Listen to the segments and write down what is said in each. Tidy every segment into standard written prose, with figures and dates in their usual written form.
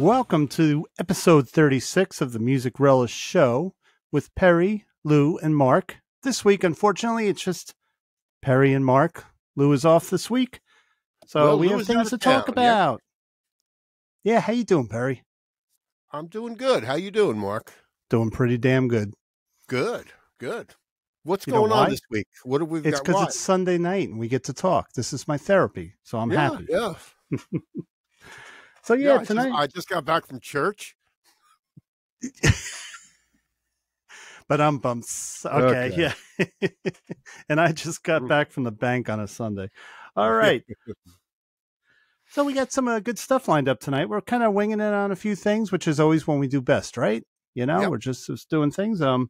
Welcome to episode 36 of the Music Relish Show with Perry, Lou, and Mark. This week, unfortunately, it's just Perry and Mark. Lou is off this week, so we have things to talk about. Yeah, how you doing, Perry? I'm doing good. How you doing, Mark? Doing pretty damn good. Good. What's going on this week? What have we got? It's because it's Sunday night and we get to talk. This is my therapy, so I'm happy. Yeah. So tonight I just got back from church. But I'm bumps. Okay. Yeah. And I just got back from the bank on a Sunday. All right. So we got some good stuff lined up tonight. We're kind of winging it on a few things, which is always when we do best, right? We're just doing things. Did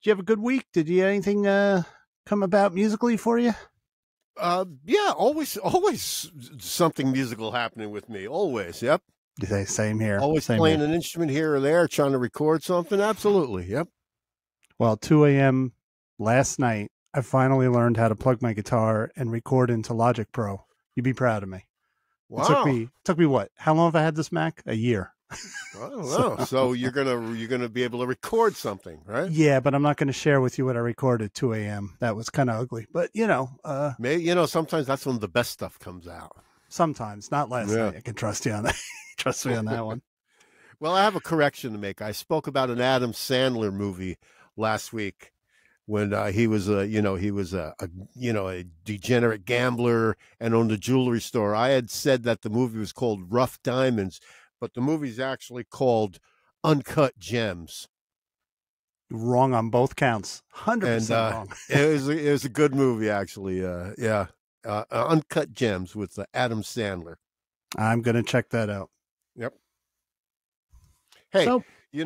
you have a good week? Did you anything come about musically for you? Yeah, always something musical happening with me. Always. Yep. Same here. Always playing an instrument here or there, trying to record something. Absolutely. Yep. Well, 2 a.m. last night, I finally learned how to plug my guitar and record into Logic Pro. You'd be proud of me. Wow. It took me what? How long have I had this Mac? A year. I don't know. So you're gonna be able to record something, right? Yeah, but I'm not going to share with you what I recorded at 2 a.m. That was kind of ugly, but sometimes that's when the best stuff comes out. Sometimes, not last night. I can trust you on that. Trust me on that one. Well, I have a correction to make. I spoke about an Adam Sandler movie last week when he was a degenerate gambler and owned a jewelry store. I had said that the movie was called Rough Diamonds, but the movie's actually called Uncut Gems. Wrong on both counts. 100% wrong. It was a good movie, actually. Uncut Gems with Adam Sandler. I'm going to check that out. Yep. Hey, you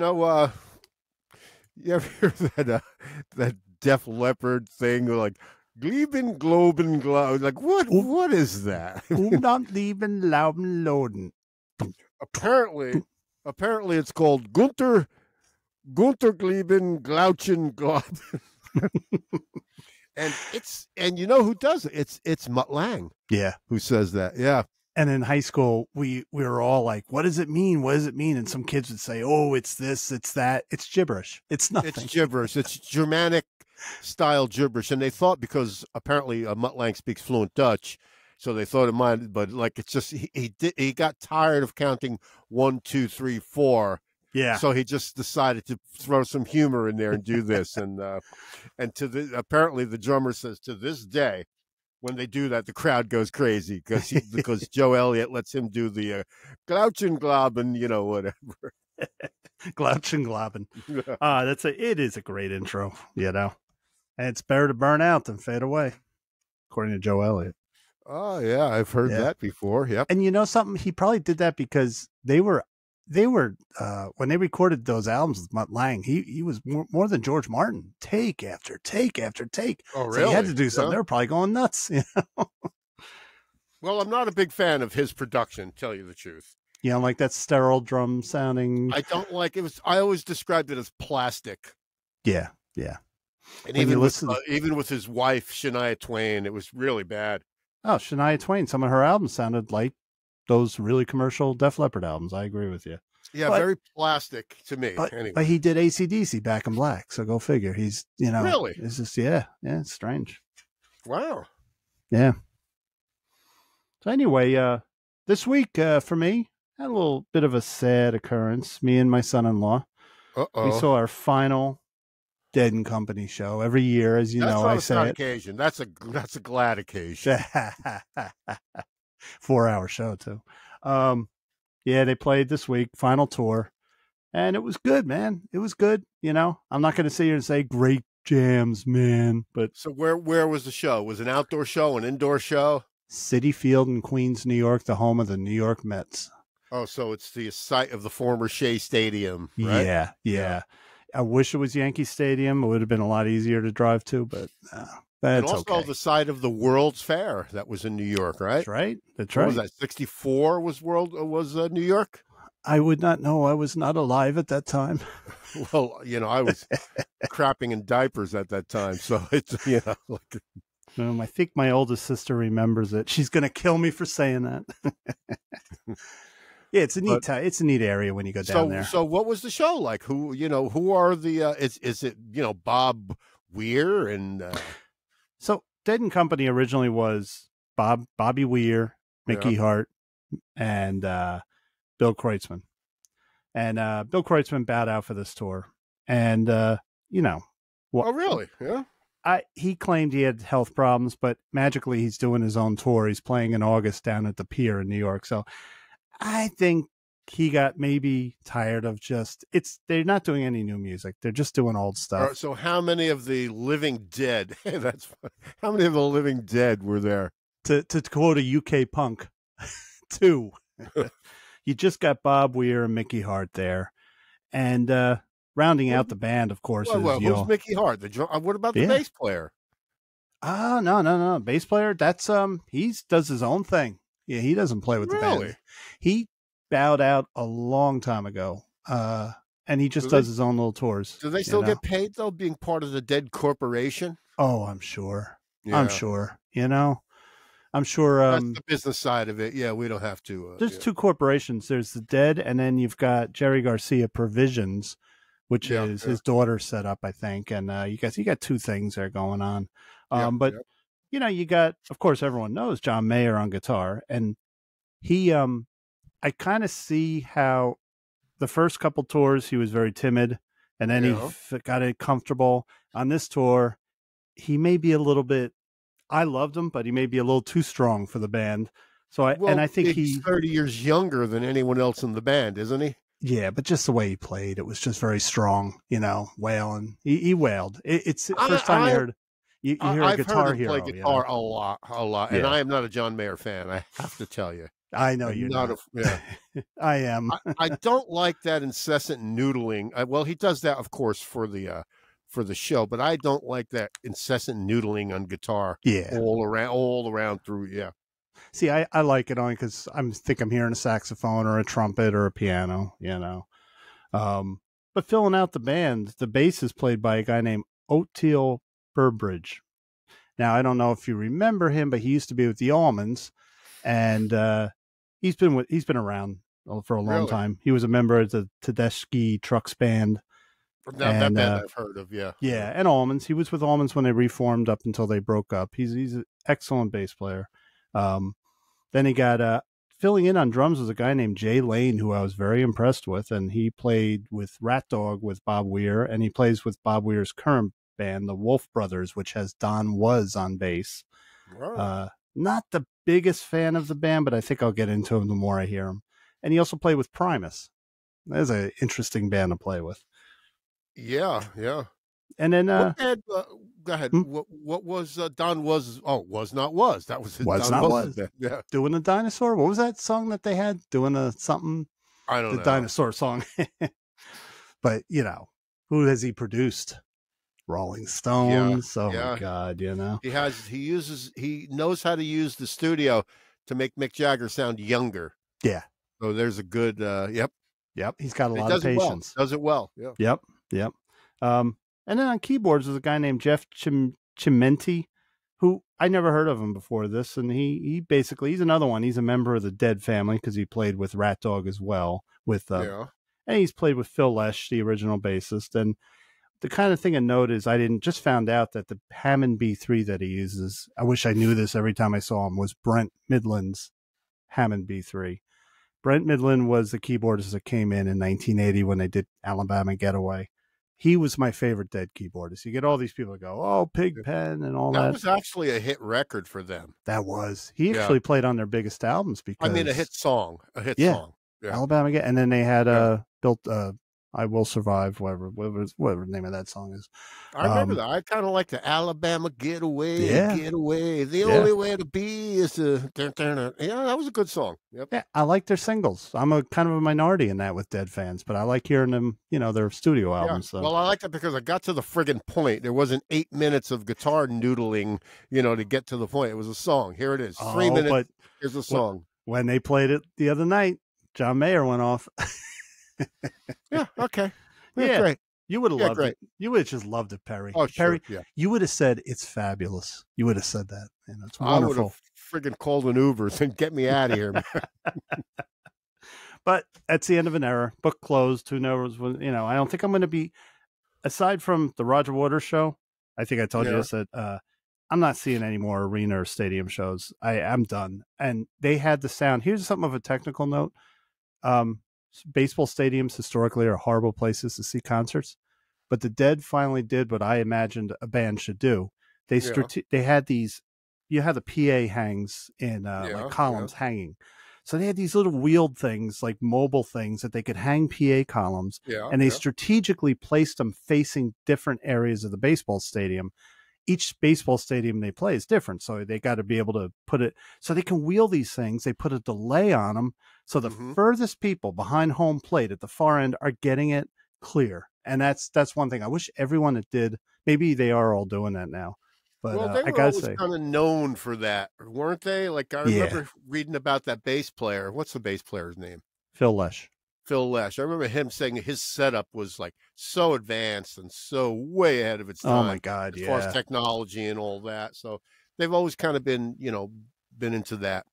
ever hear that Def Leppard thing like Gleben Globen Glow? Like what is that? Not Lieben Lauben Loden. Apparently it's called Gunther Gleben Glauchen Globen. and you know who does it? It's Mutt Lange. Yeah. Who says that? Yeah. And in high school, we were all like, what does it mean? What does it mean? And some kids would say, oh, it's this, it's that. It's gibberish. It's nothing. It's gibberish. It's Germanic style gibberish. And they thought because apparently Mutt Lange speaks fluent Dutch, so they thought it might, but like it's just he got tired of counting 1, 2, 3, 4. Yeah. So he just decided to throw some humor in there and do this. Apparently the drummer says to this day, when they do that, the crowd goes crazy because Joe Elliott lets him do the Glauchen Globen, whatever. Glauchen Globen. It is a great intro, and it's better to burn out than fade away, according to Joe Elliott. Oh yeah, I've heard that before. Yep. And you know something? He probably did that because they were when they recorded those albums with Mutt Lange, he was more than George Martin, take after take after take. Oh, really? So he had to do something. Yeah. They were probably going nuts. Well, I'm not a big fan of his production, tell you the truth. You don't like that sterile drum sounding? I don't like it. I always described it as plastic. Yeah. And even with his wife, Shania Twain, it was really bad. Oh, Shania Twain. Some of her albums sounded like those really commercial Def Leppard albums. I agree with you. Yeah, very plastic to me. Anyway. But he did AC/DC Back in Black, so go figure. He's, really? It's just, it's strange. Wow. Yeah. So anyway, this week for me, had a little bit of a sad occurrence. Me and my son-in-law, we saw our final Dead and Company show every year, as you know. I say not occasion. That's a glad occasion. 4-hour show too. They played this week, final tour, and it was good, man. It was good. I'm not going to sit here and say great jams, man. But so where was the show? Was it an outdoor show, an indoor show? Citi Field in Queens, New York, the home of the New York Mets. Oh, so it's the site of the former Shea Stadium, right? Yeah. I wish it was Yankee Stadium. It would have been a lot easier to drive to, but and also the site of the World's Fair that was in New York, right? That's right. What was that? 64 was New York? I would not know. I was not alive at that time. Well, I was crapping in diapers at that time, so it's I think my oldest sister remembers it. She's going to kill me for saying that. Yeah, it's a neat it's a neat area when you go down there. So what was the show like? Who are the is it Bob Weir and So Dead and Company originally was Bobby Weir, Mickey Hart, and Bill Kreutzmann. And Bill Kreutzmann bowed out for this tour. And oh really? Yeah. He claimed he had health problems, but magically he's doing his own tour. He's playing in August down at the Pier in New York. So I think he got maybe tired of they're not doing any new music. They're just doing old stuff. So how many of the living dead, that's funny. How many of the living dead were there? To quote a UK punk, 2. You just got Bob Weir and Mickey Hart there. And rounding out the band, of course, who's Mickey Hart? What about the bass player? No. Bass player, that's he does his own thing. Yeah, he doesn't play with the band. He bowed out a long time ago. And he just does his own little tours. Do they still get paid though, being part of the Dead Corporation? Oh, I'm sure. Yeah. I'm sure. I'm sure. That's the business side of it. Yeah, we don't have to. There's 2 corporations. There's the Dead, and then you've got Jerry Garcia Provisions, which is his daughter set up, I think. And you got 2 things there going on. You got, of course, everyone knows John Mayer on guitar, and he, I kind of see how the first couple tours he was very timid, and then he got it comfortable. On this tour, he may be a little bit. I loved him, but he may be a little too strong for the band. So I think he's 30 years younger than anyone else in the band, isn't he? Yeah, but just the way he played, it was just very strong. Wailing. He wailed. It's the first time you heard. You hear a Guitar Hero. I've heard him play guitar a lot, and I am not a John Mayer fan. I have to tell you. I know you're not. I am. I don't like that incessant noodling. Well, he does that, of course, for the show, but I don't like that incessant noodling on guitar. Yeah, all around through. Yeah. See, I like it only because I think I'm hearing a saxophone or a trumpet or a piano. But filling out the band, the bass is played by a guy named Oteil Burbridge. Now, I don't know if you remember him, but he used to be with the Allmans, and he's been around for a long time. He was a member of the Tedeschi Trucks band. That band I've heard of, yeah. Yeah, and Allmans. He was with Allmans when they reformed up until they broke up. He's an excellent bass player. Then he got filling in on drums was a guy named Jay Lane, who I was very impressed with, and he played with Rat Dog with Bob Weir, and he plays with Bob Weir's current band, the Wolf Brothers, which has Don Was on bass. Wow. Not the biggest fan of the band, but I think I'll get into him the more I hear him. And he also played with Primus. That's an interesting band to play with. Yeah. And then go ahead. What was Don Was? Oh, Was Not Was. That was Was. Yeah. Doing the dinosaur. What was that song that they had? Doing the something. I don't know. The dinosaur song. But who has he produced? Rolling Stones. Oh my God, he knows how to use the studio to make Mick Jagger sound younger. Yeah. So there's a good Yep. He's got a lot of patience. Does it well. Yeah. Yep. And then on keyboards was a guy named Jeff Chimenti, who I never heard of him before this, and he's another one. He's a member of the Dead family because he played with Rat Dog as well. And he's played with Phil Lesh, the original bassist. And the kind of thing to note is I just found out that the Hammond B3 that he uses, I wish I knew this every time I saw him, was Brent Midland's Hammond B3. Brent Midland was the keyboardist that came in 1980 when they did Alabama Getaway. He was my favorite Dead keyboardist. You get all these people that go, oh, Pigpen and all that. That was actually a hit record for them. That was. He actually played on their biggest albums because... a hit song. Yeah. Alabama Getaway. And then they had built... I Will Survive, whatever the name of that song is. I remember that. I kind of like the Alabama Getaway, Getaway. The only way to be is to... Yeah, that was a good song. Yep. Yeah, I like their singles. I'm a kind of a minority in that with Dead fans, but I like hearing them, their studio albums. So. Well, I like that because I got to the friggin' point. There wasn't 8 minutes of guitar noodling, to get to the point. It was a song. Here it is. 3 minutes. But here's a song. When they played it the other night, John Mayer went off. Yeah, okay. Yeah, great. You would have loved it. You would have just loved it, Perry. Oh, sure. Perry, you would have said it's fabulous. You would have said that. It's wonderful. I would have friggin' called an Uber and get me out of here. But that's the end of an era. Book closed. Who knows when, I don't think I'm going to be, aside from the Roger Waters show, I think I told you this, that I'm not seeing any more arena or stadium shows. I'm done. And they had the sound. Here's something of a technical note. Baseball stadiums historically are horrible places to see concerts, but the Dead finally did what I imagined a band should do. They had these, you had the PA hangs in like columns hanging. So they had these little wheeled things, like mobile things that they could hang PA columns, and they strategically placed them facing different areas of the baseball stadium. Each baseball stadium they play is different, so they got to be able to put it so they can wheel these things. They put a delay on them, so the furthest people behind home plate at the far end are getting it clear. And that's one thing I wish everyone that did. Maybe they are all doing that now. But well, they I were gotta always say, kind of known for that, weren't they? Like I remember reading about that bass player. What's the bass player's name? Phil Lesh. Phil Lesh. I remember him saying his setup was like so advanced and so way ahead of its time. Oh my God, as far as technology and all that. So they've always kind of been, been into that.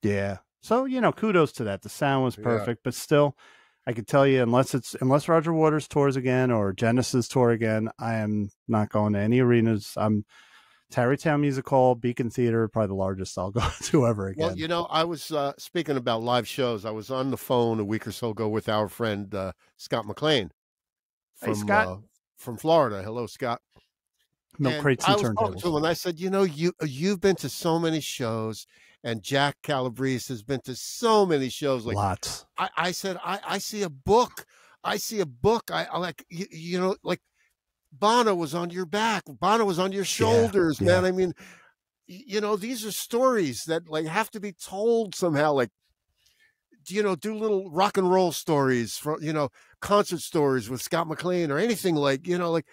Yeah. So, kudos to that. The sound was perfect, but still, I could tell you, unless Roger Waters tours again or Genesis tour again, I am not going to any arenas. I'm Tarrytown Music Hall, Beacon Theater, probably the largest I'll go to ever again. Well, I was speaking about live shows. I was on the phone a week or so ago with our friend Scott McLean from Florida. Hello, Scott. Milk crates and turntables. I was talking to him and I said, you've been to so many shows, and Jack Calabrese has been to so many shows. Like lots. I said, I see a book. I see a book. I like like. Bono was on your back. Bono was on your shoulders, man. I mean, these are stories that like have to be told somehow. Like, do little rock and roll stories from, concert stories with Scott McLean or anything like, like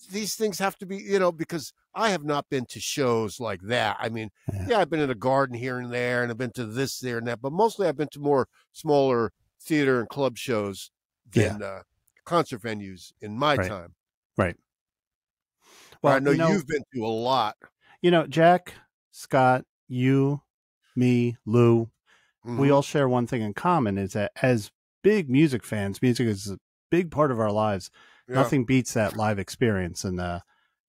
these things have to be, because I have not been to shows like that. I mean, I've been in a garden here and there, and I've been to this, there, and that, but mostly I've been to more smaller theater and club shows than concert venues in my time. Right. Well, I know you've been to a lot. Jack, Scott, you, me, Lou, we all share one thing in common, is that as big music fans, music is a big part of our lives. Nothing beats that live experience. And,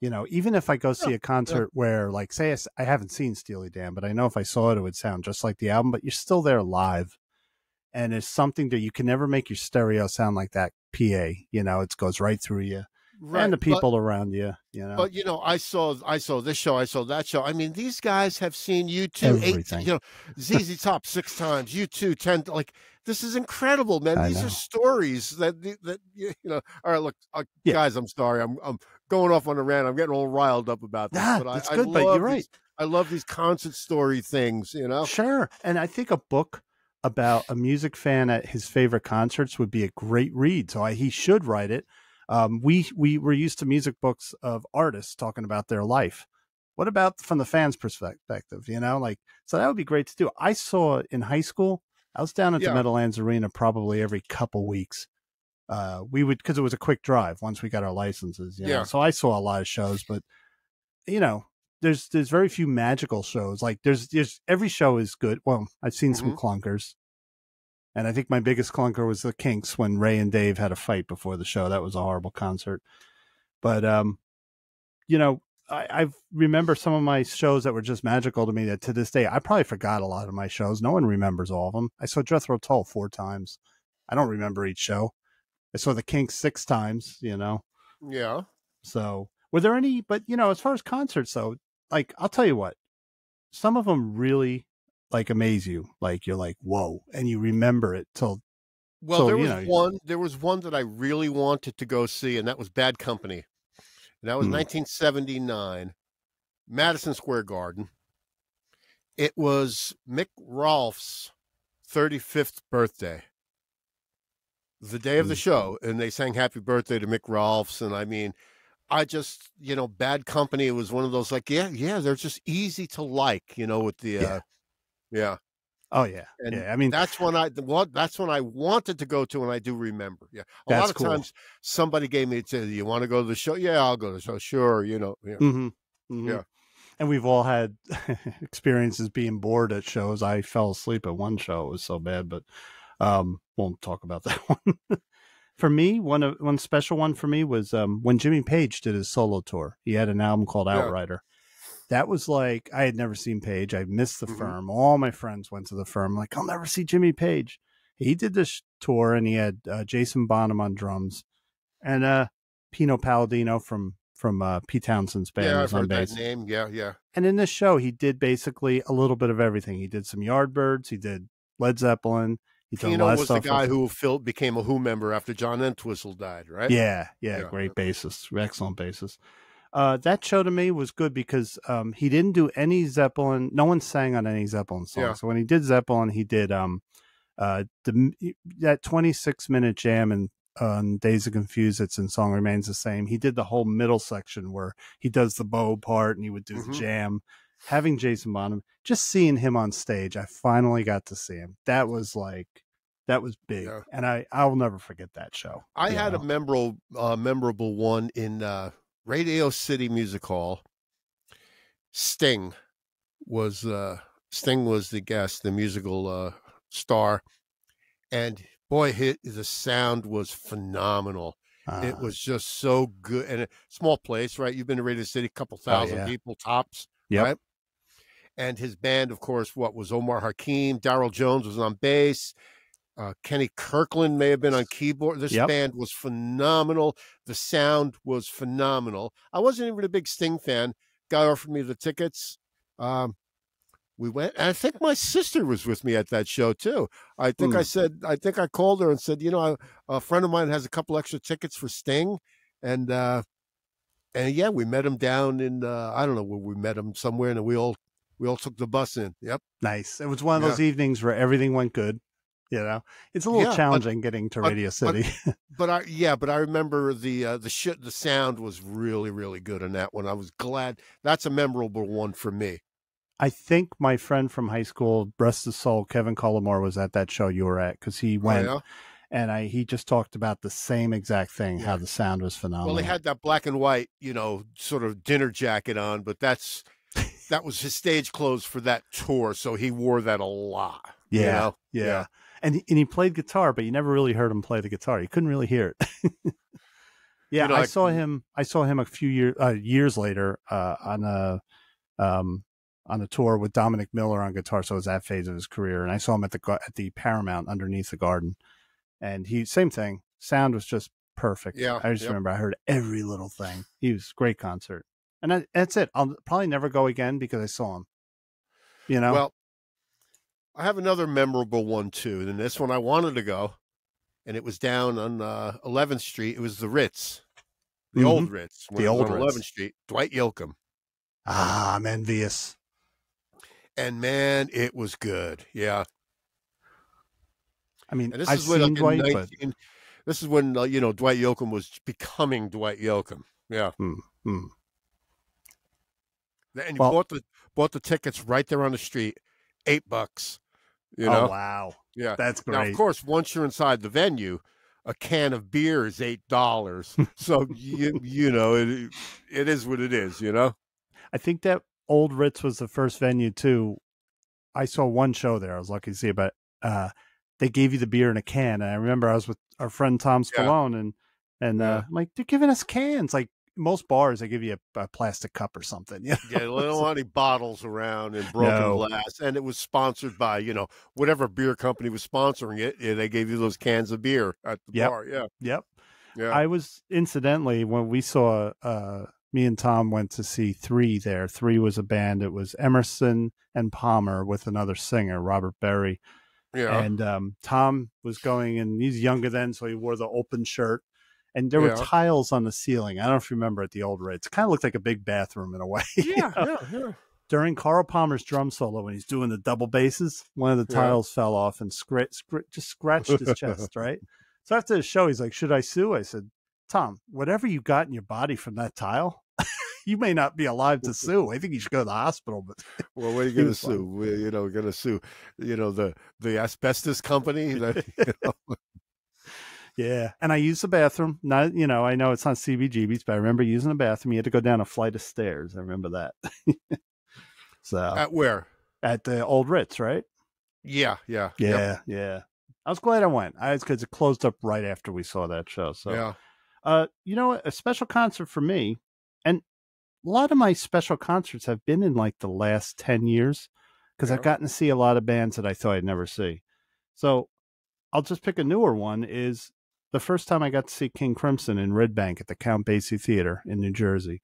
even if I go see a concert where, like, say I haven't seen Steely Dan, but I know if I saw it, it would sound just like the album, but you're still there live. And it's something that you can never make your stereo sound like that PA. It goes right through you. Right, and the people around you, But I saw this show, I saw that show. I mean, these guys have seen U2 8, ZZ Top 6 times, U2 10. Like, this is incredible, man. These are stories that All right, look, guys, I'm sorry, I'm going off on a rant. I'm getting all riled up about this. But it's good, but you're right. I love these concert story things. Sure, and I think a book about a music fan at his favorite concerts would be a great read. So he should write it. We were used to music books of artists talking about their life. What about from the fans' perspective? So that would be great to do. I saw in high school, I was down at the Meadowlands Arena probably every couple weeks. Because it was a quick drive once we got our licenses. So I saw a lot of shows, but there's very few magical shows. Like there's every show is good. Well, I've seen some clunkers. And I think my biggest clunker was the Kinks when Ray and Dave had a fight before the show. That was a horrible concert. But, I remember some of my shows that were just magical to me that to this day, I probably forgot a lot of my shows. No one remembers all of them. I saw Jethro Tull 4 times. I don't remember each show. I saw the Kinks 6 times, Yeah. So were there any, but, as far as concerts, though, like, I'll tell you what, some of them really like amaze you, like you're like whoa, and you remember it till. Well, there was one that I really wanted to go see, and that was Bad Company, and that was 1979, Madison Square Garden. It was Mick Rolfe's 35th birthday, the day of the show, and they sang "Happy Birthday" to Mick Rolfe's, and I mean, I just Bad Company. It was one of those like they're just easy to like, with the. Yeah. Oh yeah. And I mean, that's when I wanted to go to, and I do remember. Yeah. A lot of times somebody gave me to, you want to go to the show? Yeah, I'll go to the show. Sure. Yeah. Yeah. And we've all had experiences being bored at shows. I fell asleep at one show. It was so bad, but Won't talk about that one. For me, one special one for me was when Jimmy Page did his solo tour. He had an album called Outrider. That was like, I had never seen Page. I missed the Firm. All my friends went to the Firm. I'm like, I'll never see Jimmy Page. He did this tour, and he had Jason Bonham on drums, and Pino Palladino from Pete Townsend's band was on bass. That name. Yeah, yeah. And in this show, he did basically a little bit of everything. He did some Yardbirds. He did Led Zeppelin. Pino was the guy who became a Who member after John Entwistle died, right? Yeah, great bassist, excellent bassist. That show to me was good because he didn't do any Zeppelin. No one sang on any Zeppelin songs. Yeah. So when he did Zeppelin, he did that 26-minute jam on Days of Confused and Song Remains the Same. He did the whole middle section where he does the bow part and he would do the jam. Having Jason Bonham, just seeing him on stage, I finally got to see him. That was big, and I'll never forget that show. I had a memorable one in Radio City Music Hall. Sting was the guest, the musical star, and boy, the sound was phenomenal. It was just so good, and a small place, right? You've been to Radio City, a couple thousand people tops, right? And his band, of course, was Omar Hakim. Darryl Jones was on bass. Kenny Kirkland may have been on keyboard. This band was phenomenal. The sound was phenomenal. I wasn't even a big Sting fan. Guy offered me the tickets. We went, and I think my sister was with me at that show too. I think I called her and said, a friend of mine has a couple extra tickets for Sting, and yeah, we met him down in I don't know where we met him somewhere, and we all took the bus in. Yep, nice. It was one of those evenings where everything went good. It's a little challenging getting to Radio City. But I remember the sound was really, really good on that one. I was glad. That's a memorable one for me. I think my friend from high school, rest his soul, Kevin Cullimore, was at that show you were at because he went, and he just talked about the same exact thing, how the sound was phenomenal. Well, he had that black and white, sort of dinner jacket on, but that was his stage clothes for that tour, so he wore that a lot. Yeah. And he played guitar, but you never really heard him play the guitar. You couldn't really hear it. I saw him a few years later on a tour with Dominic Miller on guitar. So it was that phase of his career, and I saw him at the Paramount underneath the Garden, and same thing. Sound was just perfect. Yeah, I just remember I heard every little thing. He was a great concert, and that's it. I'll probably never go again because I saw him. Well, I have another memorable one too, and this one I wanted to go, and it was down on 11th Street. It was the Ritz, the old Ritz, the old on 11th Street. Dwight Yoakam. I'm envious. And man, it was good. Yeah. I mean, I've seen Dwight, but this is when Dwight Yoakam was becoming Dwight Yoakam. Yeah. And you bought the tickets right there on the street, $8. Oh wow. Yeah. That's great. Now, of course, once you're inside the venue, a can of beer is $8. So it is what it is, I think that old Ritz was the first venue too. I saw one show there. I was lucky to see it, but they gave you the beer in a can. And I remember I was with our friend Tom Spallone, and I'm like, they're giving us cans. Like most bars, they give you a plastic cup or something. Yeah, they don't want any bottles around and broken glass. And it was sponsored by whatever beer company was sponsoring it. Yeah, they gave you those cans of beer at the bar. Yeah. Yep. Yeah. I was incidentally when we saw. Me and Tom went to see Three there. Three was a band. It was Emerson and Palmer with another singer, Robert Berry. Yeah. And Tom was going, and he's younger then, so he wore the open shirt. And there were tiles on the ceiling. I don't know if you remember at the old Ritz. It kind of looked like a big bathroom in a way. Yeah. During Carl Palmer's drum solo, when he's doing the double basses, one of the tiles fell off and just scratched his chest, right? So after the show, he's like, should I sue? I said, Tom, whatever you got in your body from that tile, you may not be alive to sue. I think you should go to the hospital. But well, what are you going to sue? We're going to sue, the asbestos company. Yeah, and I used the bathroom. Not, I know it's not CBGB's, but I remember using the bathroom. You had to go down a flight of stairs. I remember that. So at where? At the old Ritz, right? Yeah. Yeah. I was glad I went. Because it closed up right after we saw that show. So, Yeah. you know what? A special concert for me, and a lot of my special concerts have been in like the last 10 years because I've gotten to see a lot of bands that I thought I'd never see. So I'll just pick a newer one is the first time I got to see King Crimson in Red Bank at the Count Basie Theater in New Jersey.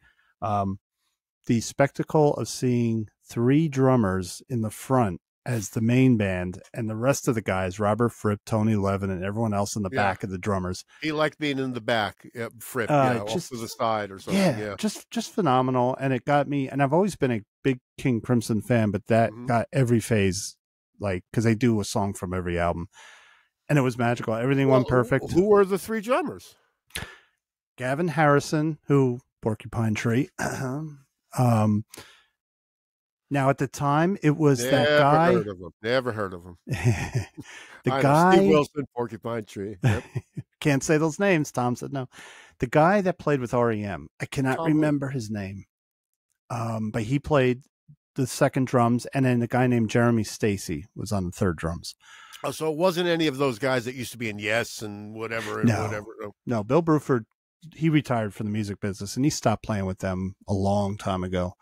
The spectacle of seeing 3 drummers in the front as the main band and the rest of the guys, Robert Fripp, Tony Levin, and everyone else in the back of the drummers. He liked being in the back, Fripp, off to the side or something. Yeah, just phenomenal. And it got me, and I've always been a big King Crimson fan, but that got every phase, like, because they do a song from every album. And it was magical. Everything went perfect. Who were the 3 drummers? Gavin Harrison, who, Porcupine Tree. Now, at the time, it was that guy. Never heard of him. The guy. Steve Wilson, Porcupine Tree. Yep. Can't say those names. Tom said no. The guy that played with REM, I cannot remember his name. But he played the second drums, and then the guy named Jeremy Stacy was on the third drums. Oh, so it wasn't any of those guys that used to be in Yes and whatever. No, Bill Bruford, he retired from the music business, and he stopped playing with them a long time ago.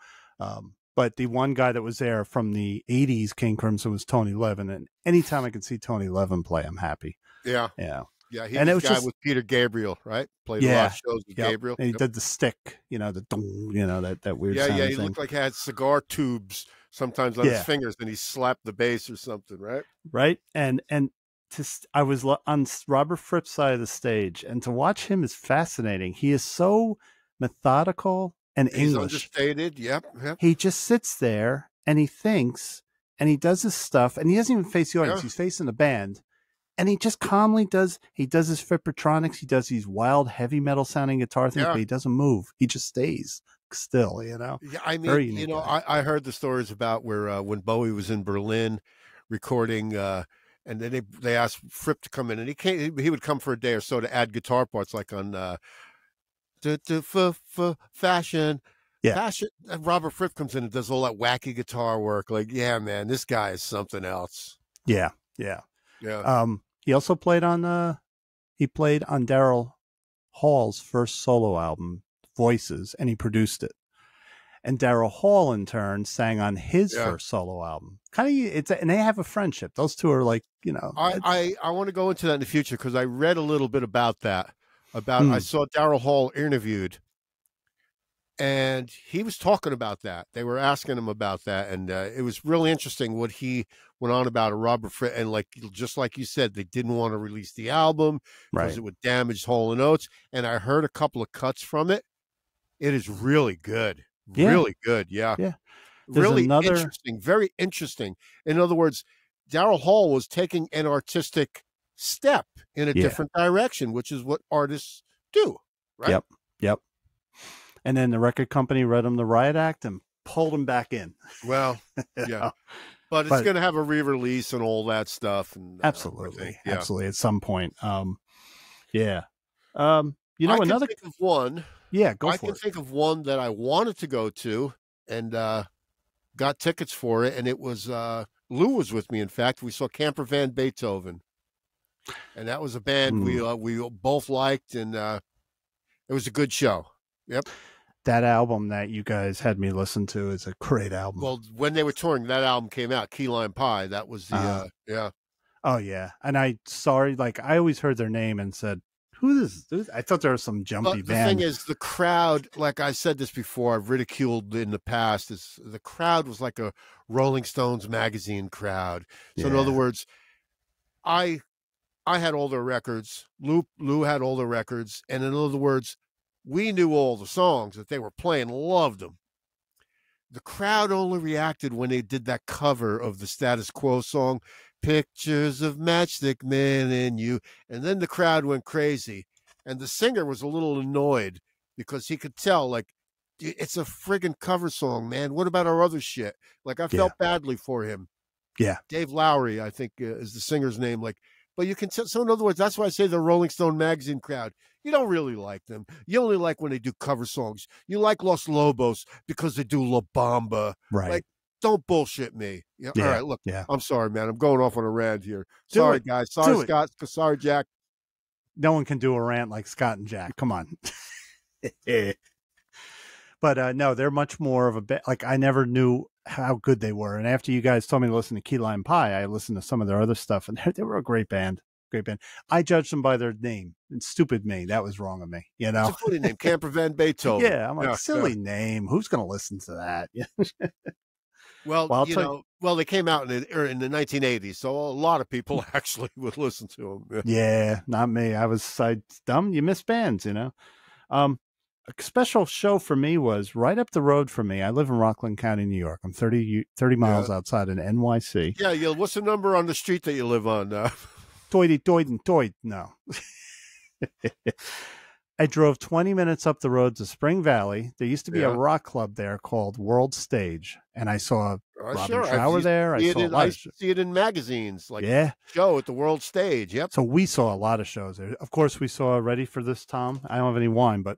But the one guy that was there from the 80s, King Crimson, was Tony Levin. And anytime I can see Tony Levin play, I'm happy. Yeah. Yeah. Yeah. He was the guy with Peter Gabriel, right? Played a lot of shows with Gabriel. And he did the stick, that weird sound. Yeah. He looked like he had cigar tubes sometimes on his fingers, and he slapped the bass or something, right? Right. And I was on Robert Fripp's side of the stage, and to watch him is fascinating. He is so methodical. And he's English. Understated, yep. He just sits there and he thinks and he does his stuff, and he doesn't even face the audience. He's facing the band, and he just calmly does his Frippertronics. He does these wild heavy metal sounding guitar things, but he doesn't move. He just stays still, Yeah, I mean, I heard the stories about where when Bowie was in Berlin recording, and then they asked Fripp to come in, and he would come for a day or so to add guitar parts, like on fashion. Yeah. Fashion. Robert Fripp comes in and does all that wacky guitar work. Like, yeah, man, this guy is something else. Yeah. He also played on Daryl Hall's first solo album, Voices, and he produced it. And Daryl Hall, in turn, sang on his first solo album. And they have a friendship. Those two are like, I want to go into that in the future because I read a little bit about that. I saw Daryl Hall interviewed, and he was talking about that. They were asking him about that, and it was really interesting what he went on about Robert Fripp. And just like you said, they didn't want to release the album because it would damage Hall & Oates. And I heard a couple of cuts from it. It is really good, really good. Yeah. Really interesting, very interesting. In other words, Daryl Hall was taking an artistic step in a different direction, which is what artists do, right? Yep. And then the record company read him the riot act and pulled him back in. Well, yeah. But it's going to have a re-release and all that stuff. And absolutely at some point. Another think of one. Yeah, go for it. I can think of one that I wanted to go to and got tickets for it, and it was Lou was with me. In fact, we saw Camper Van Beethoven. And that was a band we both liked, and it was a good show. Yep. That album that you guys had me listen to is a great album. Well, when they were touring, that album came out, Key Lime Pie. That was the, Oh, yeah. And I always heard their name and said, who is this? I thought there was some jumpy band. The thing is, the crowd, like I said this before, I've ridiculed in the past, is the crowd was like a Rolling Stones magazine crowd. So in other words, I had all their records. Lou had all the records. And in other words, we knew all the songs that they were playing, loved them. The crowd only reacted when they did that cover of the Status Quo song, Pictures of Matchstick Men and You. And then the crowd went crazy. And the singer was a little annoyed because he could tell, like, it's a friggin' cover song, man. What about our other shit? Like, I felt badly for him. Yeah. Dave Lowry, I think, is the singer's name. Like, but you can tell. So in other words, that's why I say the Rolling Stone magazine crowd, you don't really like them. You only like when they do cover songs. You like Los Lobos because they do La Bamba. Right. Like, don't bullshit me. Yeah. All right. Look, yeah. I'm sorry, man. I'm going off on a rant here. Sorry, guys. Sorry, Scott. Sorry, Jack. No one can do a rant like Scott and Jack. Come on. But no, they're much more of a like I never knew how good they were. And after you guys told me to listen to Key Lime Pie, I listened to some of their other stuff, and they were a great band. Great band. I judged them by their name. And stupid me. That was wrong of me. You know, it's a funny name, Camper Van Beethoven. Yeah, I'm like, silly name. Who's going to listen to that? Well, they came out in the 1980s, so a lot of people actually would listen to them. Yeah, not me. I dumb. You miss bands, you know. A special show for me was right up the road from me. I live in Rockland County, New York. I'm 30 miles outside in NYC. Yeah. What's the number on the street that you live on? Toyd. No. I drove 20 minutes up the road to Spring Valley. There used to be a rock club there called World Stage, and I saw Robin Trower there. I see it in magazines, like show at the World Stage. Yep. So we saw a lot of shows there. Of course, we saw Ready for This, Tom. I don't have any wine, but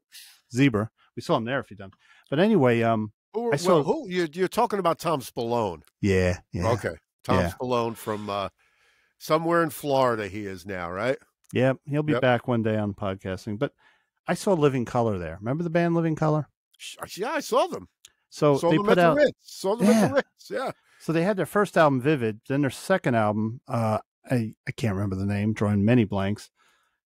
Zebra. We saw him there if you're done. But anyway, you're talking about Tom Spallone. Yeah. Okay. Tom Spallone from somewhere in Florida he is now, right? Yep. He'll be back one day on podcasting. But I saw Living Color there. Remember the band Living Color? Yeah, I saw them. So they put out Saw them at the Ritz. Yeah. So they had their first album, Vivid. Then their second album, I can't remember the name, drawing many blanks.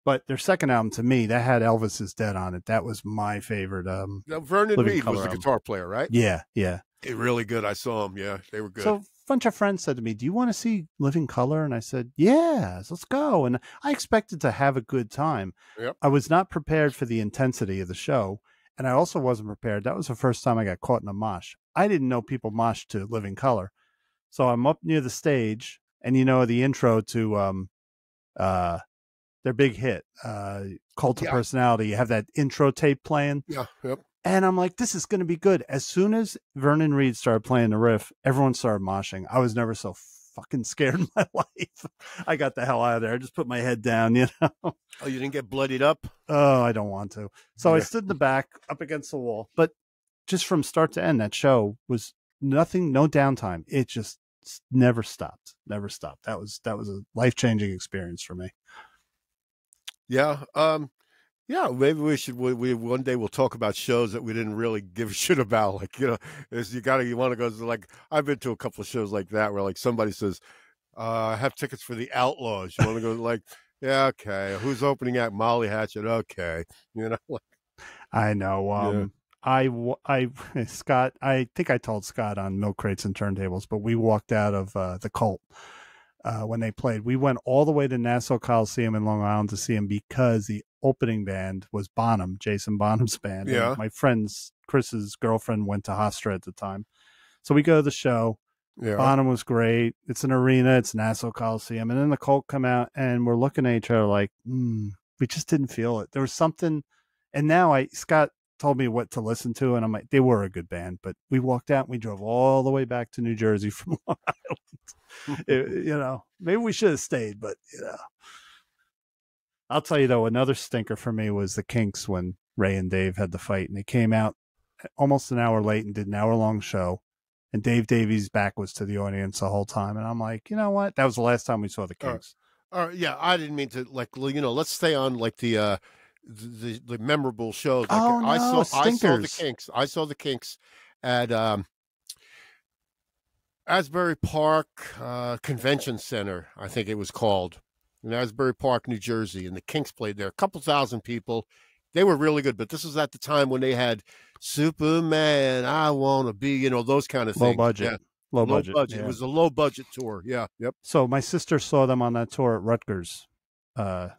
But their second album, to me, that had Elvis Is Dead on it. That was my favorite. Vernon Reid was the guitar player, right? Yeah. They're really good. I saw them. Yeah, they were good. So a bunch of friends said to me, do you want to see Living Color? And I said, yes, let's go. And I expected to have a good time. Yep. I was not prepared for the intensity of the show. And I also wasn't prepared. That was the first time I got caught in a mosh. I didn't know people moshed to Living Color. So I'm up near the stage, and the intro to their big hit, Cult of Personality. You have that intro tape playing. Yeah, yep. And I'm like, this is going to be good. As soon as Vernon Reid started playing the riff, everyone started moshing. I was never so fucking scared in my life. I got the hell out of there. I just put my head down, Oh, you didn't get bloodied up? Oh, I don't want to. So I stood in the back up against the wall. But just from start to end, that show was nothing, no downtime. It just never stopped. That was a life-changing experience for me. Yeah. Maybe we one day we'll talk about shows that we didn't really give a shit about. Like, you want to go to, like, I've been to a couple of shows like that where, like, somebody says, I have tickets for the Outlaws. You want to go? Like, yeah, okay. Who's opening act? Molly Hatchet. Okay. Like, I know. Scott, I think I told Scott on Milk Crates and Turntables, but we walked out of the Cult when they played. We went all the way to Nassau Coliseum in Long Island to see him because the opening band was Bonham, Jason Bonham's band. Yeah. And my friend's, Chris's girlfriend went to Hofstra at the time. So we go to the show. Yeah. Bonham was great. It's an arena. It's Nassau Coliseum. And then the Cult come out, and we're looking at each other like, we just didn't feel it. There was something. And now Scott told me what to listen to, and I'm like, they were a good band, but we walked out and we drove all the way back to New Jersey from Long Island. Maybe we should have stayed, but I'll tell you though, another stinker for me was the Kinks when Ray and Dave had the fight, and they came out almost an hour late and did an hour-long show, and Dave Davies' back was to the audience the whole time, and I'm like, you know what? That was the last time we saw the Kinks. Yeah, I didn't mean to, like, let's stay on, like, the memorable shows. Like, I saw the Kinks at Asbury Park Convention Center, I think it was called, in Asbury Park, New Jersey, and the Kinks played there. A couple thousand people. They were really good, but this was at the time when they had Superman, I Want to Be, those kind of things. Low budget. Yeah. Low budget. Yeah. It was a low budget tour. Yeah. Yep. So my sister saw them on that tour at Rutgers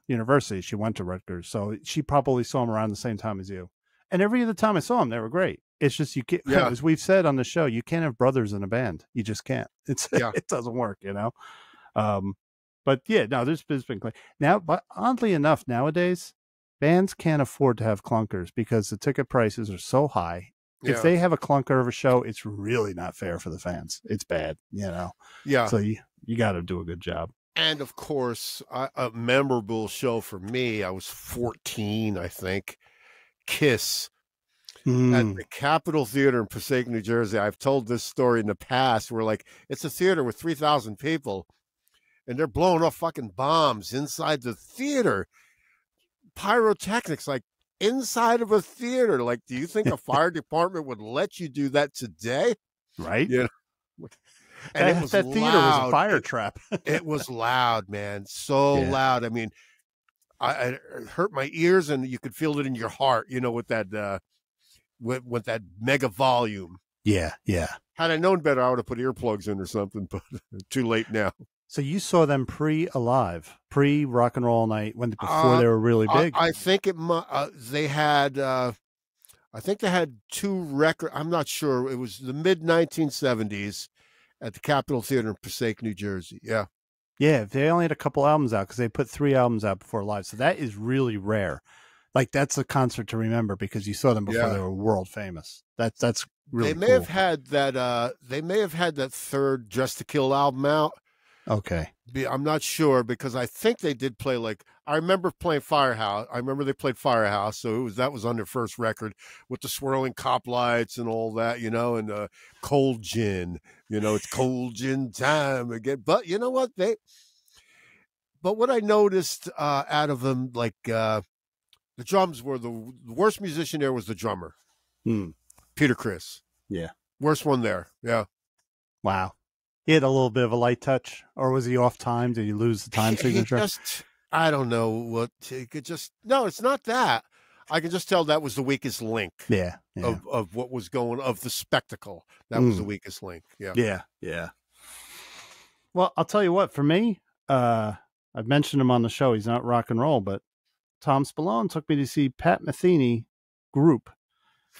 University. She went to Rutgers, so she probably saw them around the same time as you. And every other time I saw them, they were great. It's just, you can't, as we've said on the show, you can't have brothers in a band. You just can't. It doesn't work, But yeah, no, there's been now. But oddly enough, nowadays bands can't afford to have clunkers because the ticket prices are so high. Yeah. If they have a clunker of a show, it's really not fair for the fans. It's bad, Yeah. So you got to do a good job. And of course, a memorable show for me. I was 14, I think. Kiss. at the Capitol Theater in Passaic, New Jersey. I've told this story in the past where, like, it's a theater with 3,000 people and they're blowing off fucking bombs inside the theater. Pyrotechnics, like, inside of a theater. Like, do you think a fire department would let you do that today? Right. Yeah. And it was that theater was a fire trap. It was loud, man. So loud. I mean, I hurt my ears, and you could feel it in your heart, you know, with that with that mega volume. Yeah, yeah. Had I known better, I would have put earplugs in or something, but too late now. So you saw them pre-Alive, pre-Rock and Roll Night, before they were really big. I think they had I think they had 2 records. I'm not sure. It was the mid 1970s at the Capitol Theater in Passaic, New Jersey. Yeah. Yeah, they only had a couple albums out because they put 3 albums out before Live. So that is really rare. Like, that's a concert to remember because you saw them before they were world famous. That's really They may have had that they may have had that 3rd Just to Kill album out. Okay. I'm not sure because I think they did play, like, I remember playing Firehouse. I remember they played Firehouse, so that was on their first record with the swirling cop lights and all that, you know, and Cold Gin, you know, it's Cold Gin time again. But you know what but what I noticed out of them, like the drums were the worst musician there was the drummer, Peter Criss. Yeah, worst one there. Yeah. Wow. He had a little bit of a light touch, or was he off time? Did he lose the time signature? I don't know what he could just. No, it's not that. I can just tell that was the weakest link. Yeah. Of what was going of the spectacle. That was the weakest link. Yeah. Yeah. Well, I'll tell you what. For me, I've mentioned him on the show. He's not rock and roll, but Tom Spallone took me to see Pat Metheny Group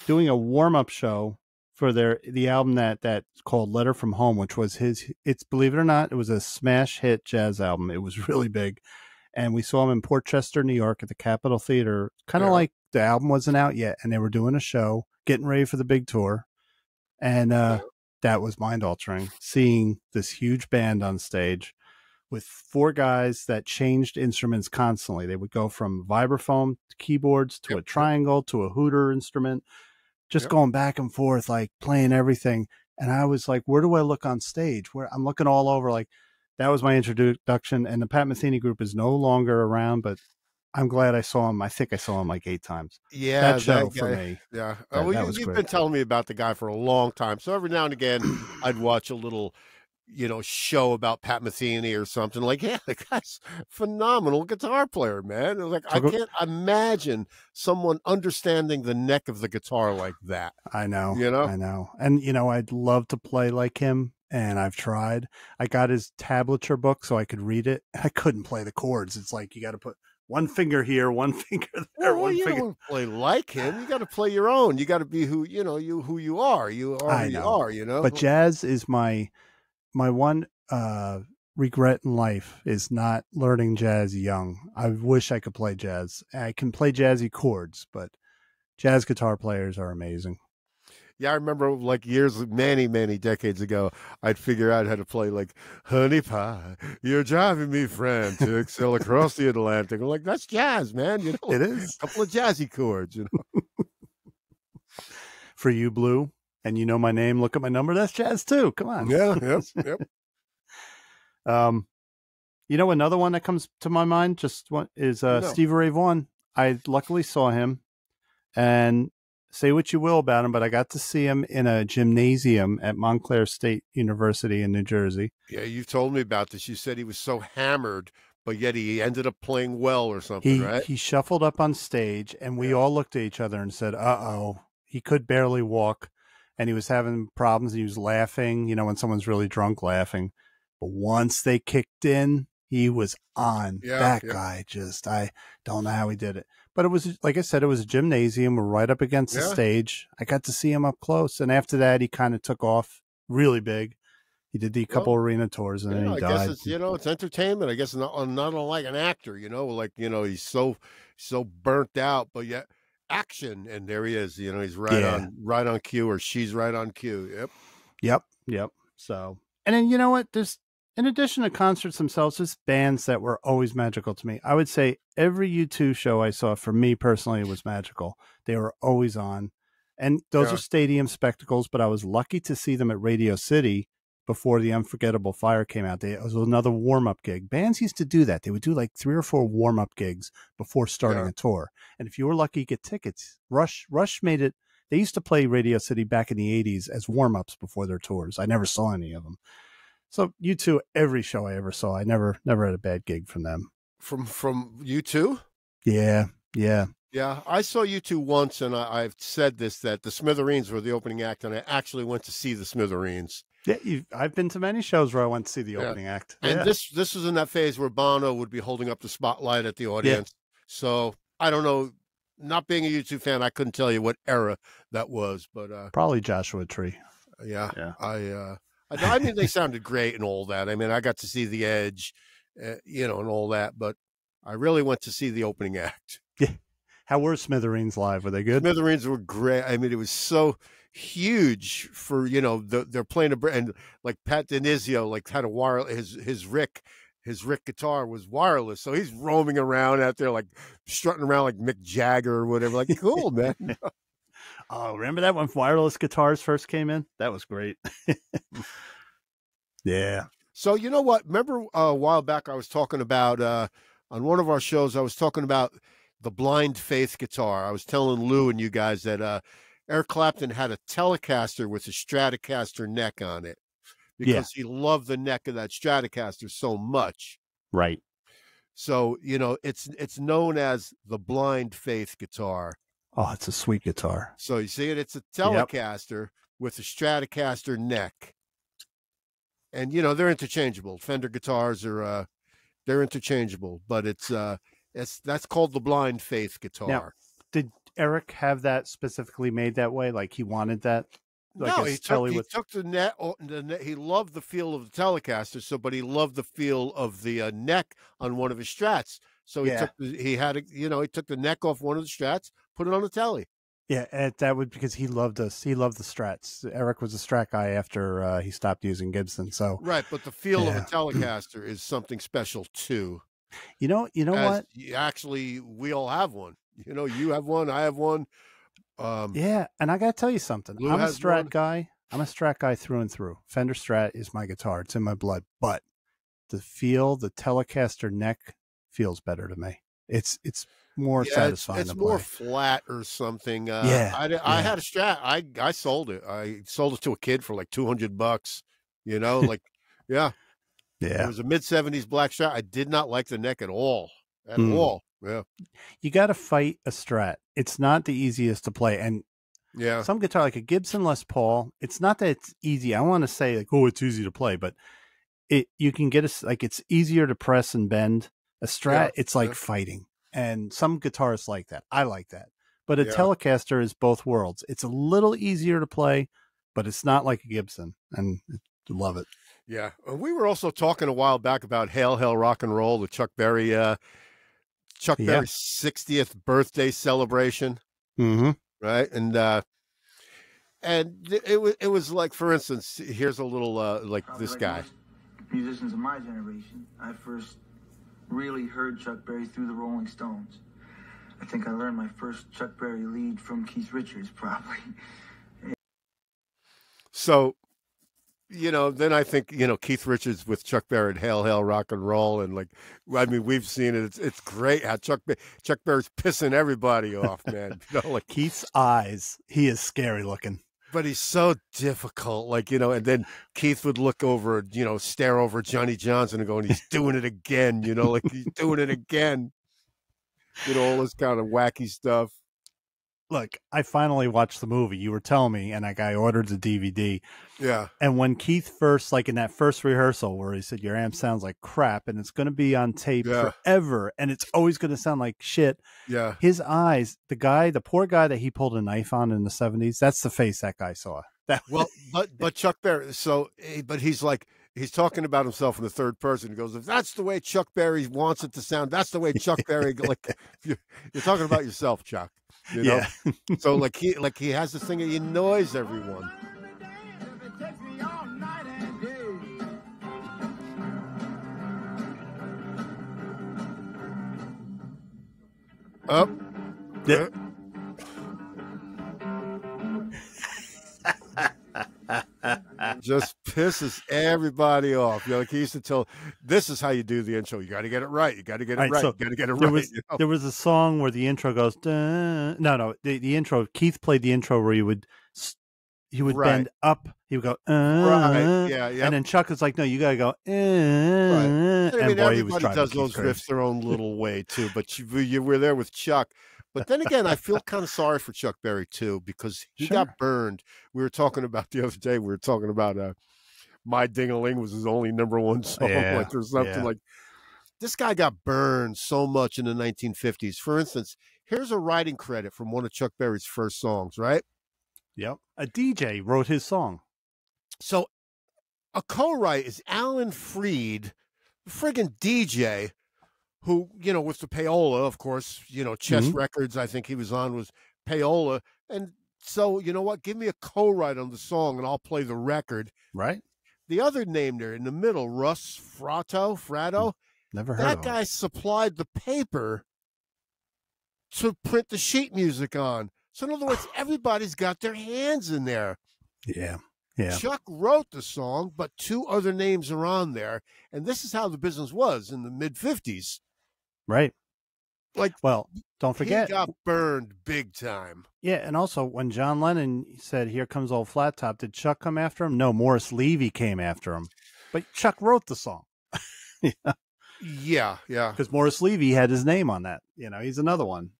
doing a warm up show for the album that's called Letter from Home, which was it's, believe it or not, it was a smash hit jazz album. It was really big. And we saw him in Port Chester, New York at the Capitol Theater, kind of like the album wasn't out yet. And they were doing a show, getting ready for the big tour. And that was mind altering, seeing this huge band on stage with 4 guys that changed instruments constantly. They would go from vibraphone to keyboards to a triangle to a hooter instrument, just going back and forth, like playing everything. And I was like, where do I look on stage? Where I'm looking all over. Like, that was my introduction. And the Pat Metheny Group is no longer around, but I'm glad I saw him. I think I saw him like 8 times. Yeah. That show for me. Yeah. You've been telling me about the guy for a long time. So every now and again, I'd watch a little, you know, show about Pat Metheny or something. Like, yeah, the guy's phenomenal guitar player, man. Like, I can't imagine someone understanding the neck of the guitar like that. I know. You know? I know. And, you know, I'd love to play like him, and I've tried. I got his tablature book so I could read it. I couldn't play the chords. It's like you got to put one finger here, one finger there, well, one you finger. Don't play like him. You got to play your own. You got to be who you are. You are who you are. You know. But jazz is my one regret in life is not learning jazz young. I wish I could play jazz. I can play jazzy chords, but jazz guitar players are amazing. Yeah, I remember like many decades ago, I'd figure out how to play like Honey Pie, You're Driving Me Frantic, Sail Across the Atlantic. I'm like, that's jazz, man. You know, it is. A couple of jazzy chords, you know. For You Blue, and you know my name, look at my number, that's jazz too. Come on. Yeah, yep. You know, another one that comes to my mind is Stevie Ray Vaughan. I luckily saw him, and say what you will about him, but I got to see him in a gymnasium at Montclair State University in New Jersey. Yeah, you told me about this. You said he was so hammered, but yet he ended up playing well or something, right? He shuffled up on stage, and we all looked at each other and said, uh-oh. He could barely walk, and he was having problems. He was laughing, you know, when someone's really drunk, laughing. But once they kicked in, he was on. That guy just, I don't know how he did it. But it was, like I said, it was a gymnasium. We're right up against the stage. I got to see him up close. And after that, he kind of took off really big. He did the couple arena tours, and then he died. I guess it's, it's entertainment. I guess not unlike an actor, like, he's so burnt out, but yet action. And there he is, he's right on cue, or she's right on cue. Yep. So, and then, you know what? In addition to concerts themselves, there's bands that were always magical to me. I would say every U2 show I saw, for me personally, was magical. They were always on. And those are stadium spectacles, but I was lucky to see them at Radio City before the Unforgettable Fire came out. It was another warm-up gig. Bands used to do that. They would do like 3 or 4 warm-up gigs before starting a tour. And if you were lucky to get tickets, Rush made it. They used to play Radio City back in the 80s as warm-ups before their tours. I never saw any of them. So U2, every show I ever saw, I never had a bad gig from them. From U2? Yeah. Yeah, I saw U2 once, and I've said this, that the Smithereens were the opening act, and I actually went to see the Smithereens. Yeah, I've been to many shows where I went to see the opening act. And this was in that phase where Bono would be holding up the spotlight at the audience. Yeah. So I don't know, not being a U2 fan, I couldn't tell you what era that was, but probably Joshua Tree. Yeah. I mean, they sounded great and all that. I mean, I got to see The Edge, and all that, but I really went to see the opening act. Yeah. How were Smithereens live? Were they good? Smithereens were great. I mean, it was so huge for, they're playing and like Pat Denizio, like had a wire, his Rick guitar was wireless. So he's roaming around out there, like strutting around like Mick Jagger or whatever. Like, cool, man. Oh, remember that when wireless guitars first came in? That was great. Yeah. So you know what? Remember a while back I was talking about, on one of our shows, I was talking about the Blind Faith guitar. I was telling Lou and you guys that Eric Clapton had a Telecaster with a Stratocaster neck on it because he loved the neck of that Stratocaster so much. Right. So, it's known as the Blind Faith guitar. Oh, it's a sweet guitar. So you see it? It's a Telecaster with a Stratocaster neck. And, they're interchangeable. Fender guitars are, they're interchangeable, but that's called the Blind Faith guitar. Now, did Eric have that specifically made that way? Like he wanted that? Like no, he took the neck. He loved the feel of the Telecaster, but he loved the feel of the neck on one of his Strats. So he took the neck off one of the Strats, put it on the Telly. Yeah, and that would because he loved the Strats. Eric was a Strat guy after he stopped using Gibson. So right, but the feel of a Telecaster is something special too. You know what? Actually, we all have one. You have one, I have one. Yeah, and I got to tell you something. I'm a Strat guy. I'm a Strat guy through and through. Fender Strat is my guitar. It's in my blood. But the Telecaster neck feels better to me. It's more satisfying. It's more flat or something. I had a Strat. I sold it. I sold it to a kid for like $200. Yeah. It was a mid-70s black Strat. I did not like the neck at all. At all. Yeah. You got to fight a Strat. It's not the easiest to play. And some guitar, like a Gibson Les Paul, it's not that it's easy. I want to say like, oh, it's easy to play, but you can get it's easier to press and bend. A Strat, it's like fighting. And some guitarists like that. I like that. But a Telecaster is both worlds. It's a little easier to play, but it's not like a Gibson. And I love it. Yeah. We were also talking a while back about Hail, Hail, Rock and Roll, the Chuck Berry's 60th birthday celebration. Mm-hmm. Right. And it was like, for instance, here's a little, like this guy. Musicians of my generation, I first really heard Chuck Berry through the Rolling Stones. I think I learned my first Chuck Berry lead from Keith Richards, probably. So, then I think, Keith Richards with Chuck Berry and Hail, Hail, Rock and Roll. And like, I mean, we've seen it. It's great how Chuck Berry's pissing everybody off, man. Like Keith's eyes, he is scary looking. But he's so difficult, and then Keith would look over, stare over Johnny Johnson and go, and he's doing it again, like he's doing it again. All this kind of wacky stuff. Look, I finally watched the movie. You were telling me, and I ordered the DVD. Yeah. And when Keith first, like in that first rehearsal where he said, your amp sounds like crap and it's going to be on tape forever and it's always going to sound like shit. Yeah. His eyes, the poor guy that he pulled a knife on in the 70s, that's the face that guy saw. But Chuck Berry, but he's like, he's talking about himself in the third person. He goes, if that's the way Chuck Berry wants it to sound, that's the way Chuck Berry, like you're talking about yourself, Chuck. Yeah. So like he has this thing that he annoys everyone. Up. Yeah. just pisses everybody off. Like he used to tell, this is how you do the intro. You got to get it right. You got to get it right. So you got to get it right. There was a song where the intro goes, no, the intro, Keith played the intro where he would bend up. He would go, right. Yeah. And then Chuck is like, no, you got to go, right. And boy, everybody does those riffs their own little way too, but you were there with Chuck. But then again, I feel kind of sorry for Chuck Berry too, because he got burned. We were talking about the other day, My Ding-a-Ling was his only #1 song, like or something like. This guy got burned so much in the 1950s. For instance, here's a writing credit from one of Chuck Berry's first songs, right? Yep. A DJ wrote his song. So a co-write is Alan Freed, the friggin' DJ, who, with the payola, of course, Chess Records, I think he was on, was payola. And so, you know what? Give me a co-write on the song and I'll play the record. Right. The other name there in the middle, Russ Fratto. Never heard of him. That guy supplied the paper to print the sheet music on. So in other words, everybody's got their hands in there. Yeah. Chuck wrote the song, but 2 other names are on there. And this is how the business was in the mid-50s. Right. Like, well, don't forget. He got burned big time. Yeah, and also when John Lennon said, "Here comes old Flat Top," did Chuck come after him? No, Morris Levy came after him. But Chuck wrote the song. Yeah. Because Morris Levy had his name on that. He's another one.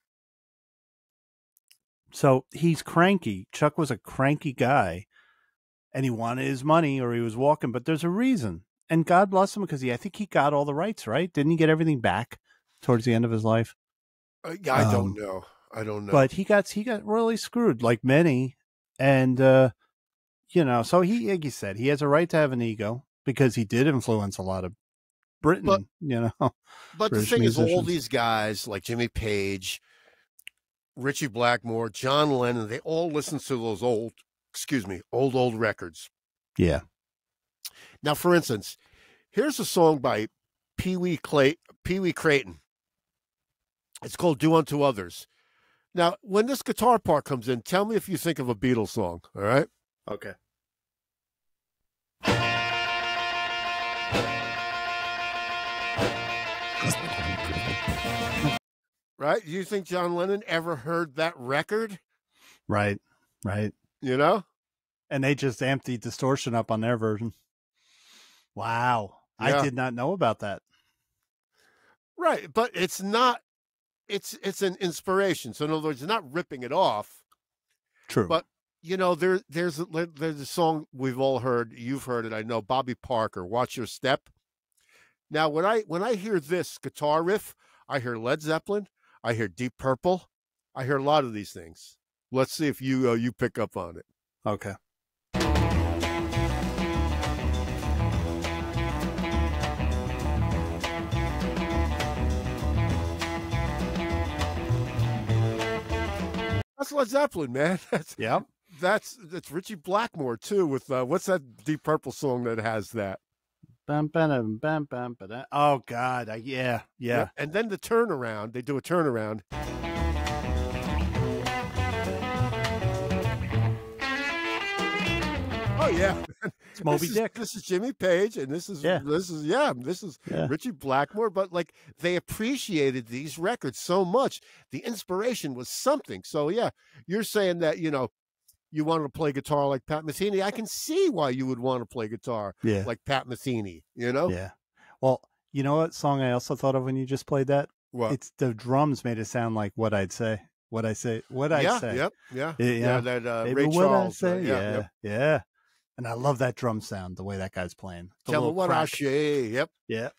So he's cranky. Chuck was a cranky guy, and he wanted his money, or he was walking. But there's a reason, and God bless him, because I think he got all the rights, right? Didn't he get everything back towards the end of his life? I don't know. But he got really screwed, like many, and so he, like you said, he has a right to have an ego because he did influence a lot of Britain. But the thing is, all these guys like Jimmy Page, Ritchie Blackmore, John Lennon, they all listen to those old records. Yeah. Now, for instance, here's a song by Pee Wee Crayton. It's called "Do Unto Others." Now, when this guitar part comes in, tell me if you think of a Beatles song. All right? Okay. Right? Do you think John Lennon ever heard that record? Right. And they just amped the distortion up on their version. Wow. Yeah. I did not know about that. Right. But it's not, it's an inspiration. So in other words, you're not ripping it off. True. But, there's a song we've all heard. You've heard it. I know. Bobby Parker, "Watch Your Step." Now, when I hear this guitar riff, I hear Led Zeppelin. I hear Deep Purple. I hear a lot of these things. Let's see if you pick up on it. Okay. That's Led Zeppelin, man. That's Ritchie Blackmore too. With what's that Deep Purple song that has that? Bam, bam, bam, bam, bam. Oh God, yeah. And then the turnaround. They do a turnaround. Oh yeah, it's Moby Dick. This is Jimmy Page, and this is Ritchie Blackmore. But like, they appreciated these records so much. The inspiration was something. So yeah, you're saying that you wanted to play guitar like Pat Metheny. I can see why you would want to play guitar like Pat Metheny. Yeah. Well, you know what song I also thought of when you just played that? What? It's the drums made it sound like What I'd Say. What I say. Yep. Yeah. That Ray Charles. Yeah. And I love that drum sound, the way that guy's playing. Tell me what I say. Yep. Yeah.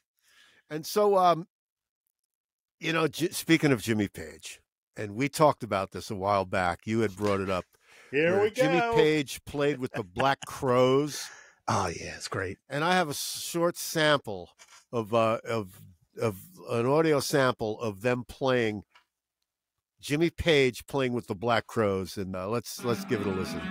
And so, speaking of Jimmy Page, and we talked about this a while back. You had brought it up. Here we go. Jimmy Page played with the Black Crowes. Oh yeah, it's great. And I have a short sample of an audio sample of them playing, Jimmy Page playing with the Black Crowes, and let's give it a listen.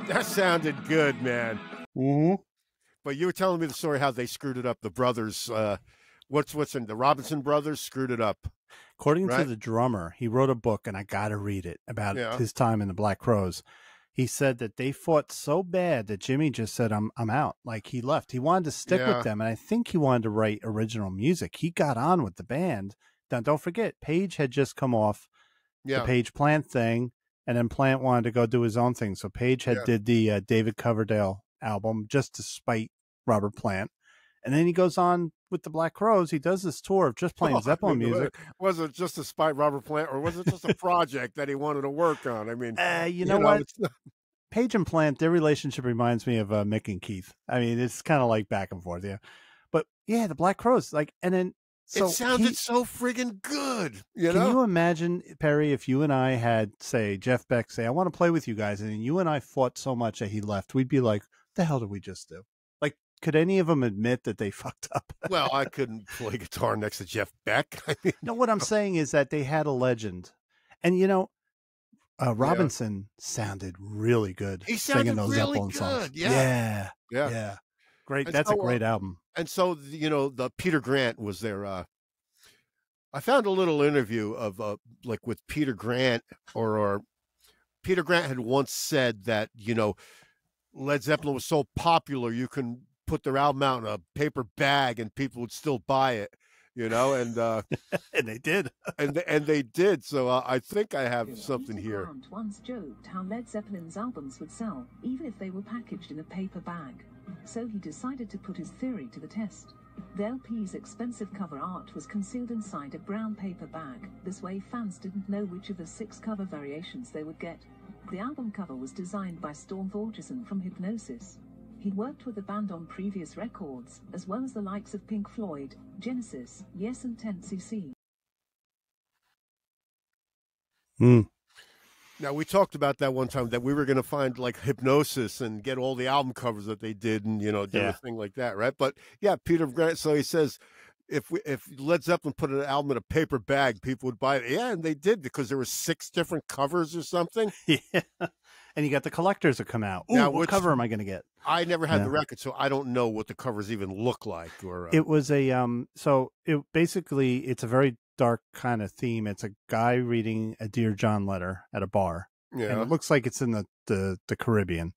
That sounded good, man. Mm-hmm. But you were telling me the story how they screwed it up. The brothers, what's in the Robinson brothers screwed it up. According right? to the drummer, he wrote a book, and I got to read it about Yeah. his time in the Black Crowes. He said that they fought so bad that Jimmy just said, I'm out. Like, he left. He wanted to stick with them, and I think he wanted to write original music. He got on with the band. Now, don't forget, Page had just come off the Page Plant thing, and then Plant wanted to go do his own thing. So Page had did the David Coverdale album just to spite Robert Plant. And then he goes on with the Black Crowes. He does this tour of just playing Zeppelin music. Was it just to spite Robert Plant, or was it just a project that he wanted to work on? I mean, you know what? Page and Plant, their relationship reminds me of Mick and Keith. I mean, it's kind of like back and forth, yeah. But yeah, the Black Crowes, like, and then so it sounded so friggin' good. Can you imagine, Perry, if you and I had, say, Jeff Beck say, "I want to play with you guys," and you and I fought so much that he left, we'd be like, "The hell did we just do?" Like, could any of them admit that they fucked up? Well, I couldn't play guitar next to Jeff Beck. I mean, no, what I'm saying is that they had a legend, and Robinson sounded really good. He sounded singing those really Zeppelin good. songs. Yeah. Great. And That's a great album. And so, the Peter Grant was there. I found a little interview of like with Peter Grant, or Peter Grant had once said that, Led Zeppelin was so popular, you can put their album out in a paper bag and people would still buy it, and and they did. and they did. So I think I have something here. Grant once joked how Led Zeppelin's albums would sell even if they were packaged in a paper bag. So he decided to put his theory to the test. The LP's expensive cover art was concealed inside a brown paper bag. This way fans didn't know which of the 6 cover variations they would get. The album cover was designed by Storm Thorgerson from Hypnosis. He worked with the band on previous records, as well as the likes of Pink Floyd, Genesis, Yes and 10cc. Now, we talked about that one time, that we were going to find like Hypnosis and get all the album covers that they did and, do a thing like that, right? But yeah, Peter Grant, so he says, if Led Zeppelin put an album in a paper bag, people would buy it. Yeah, and they did, because there were 6 different covers or something. Yeah. And you got the collectors that come out. Ooh, now, what cover am I going to get? I never had the record, so I don't know what the covers even look like. Or It was a it's a very dark kind of theme. It's a guy reading a Dear John letter at a bar. Yeah. And it looks like it's in the Caribbean.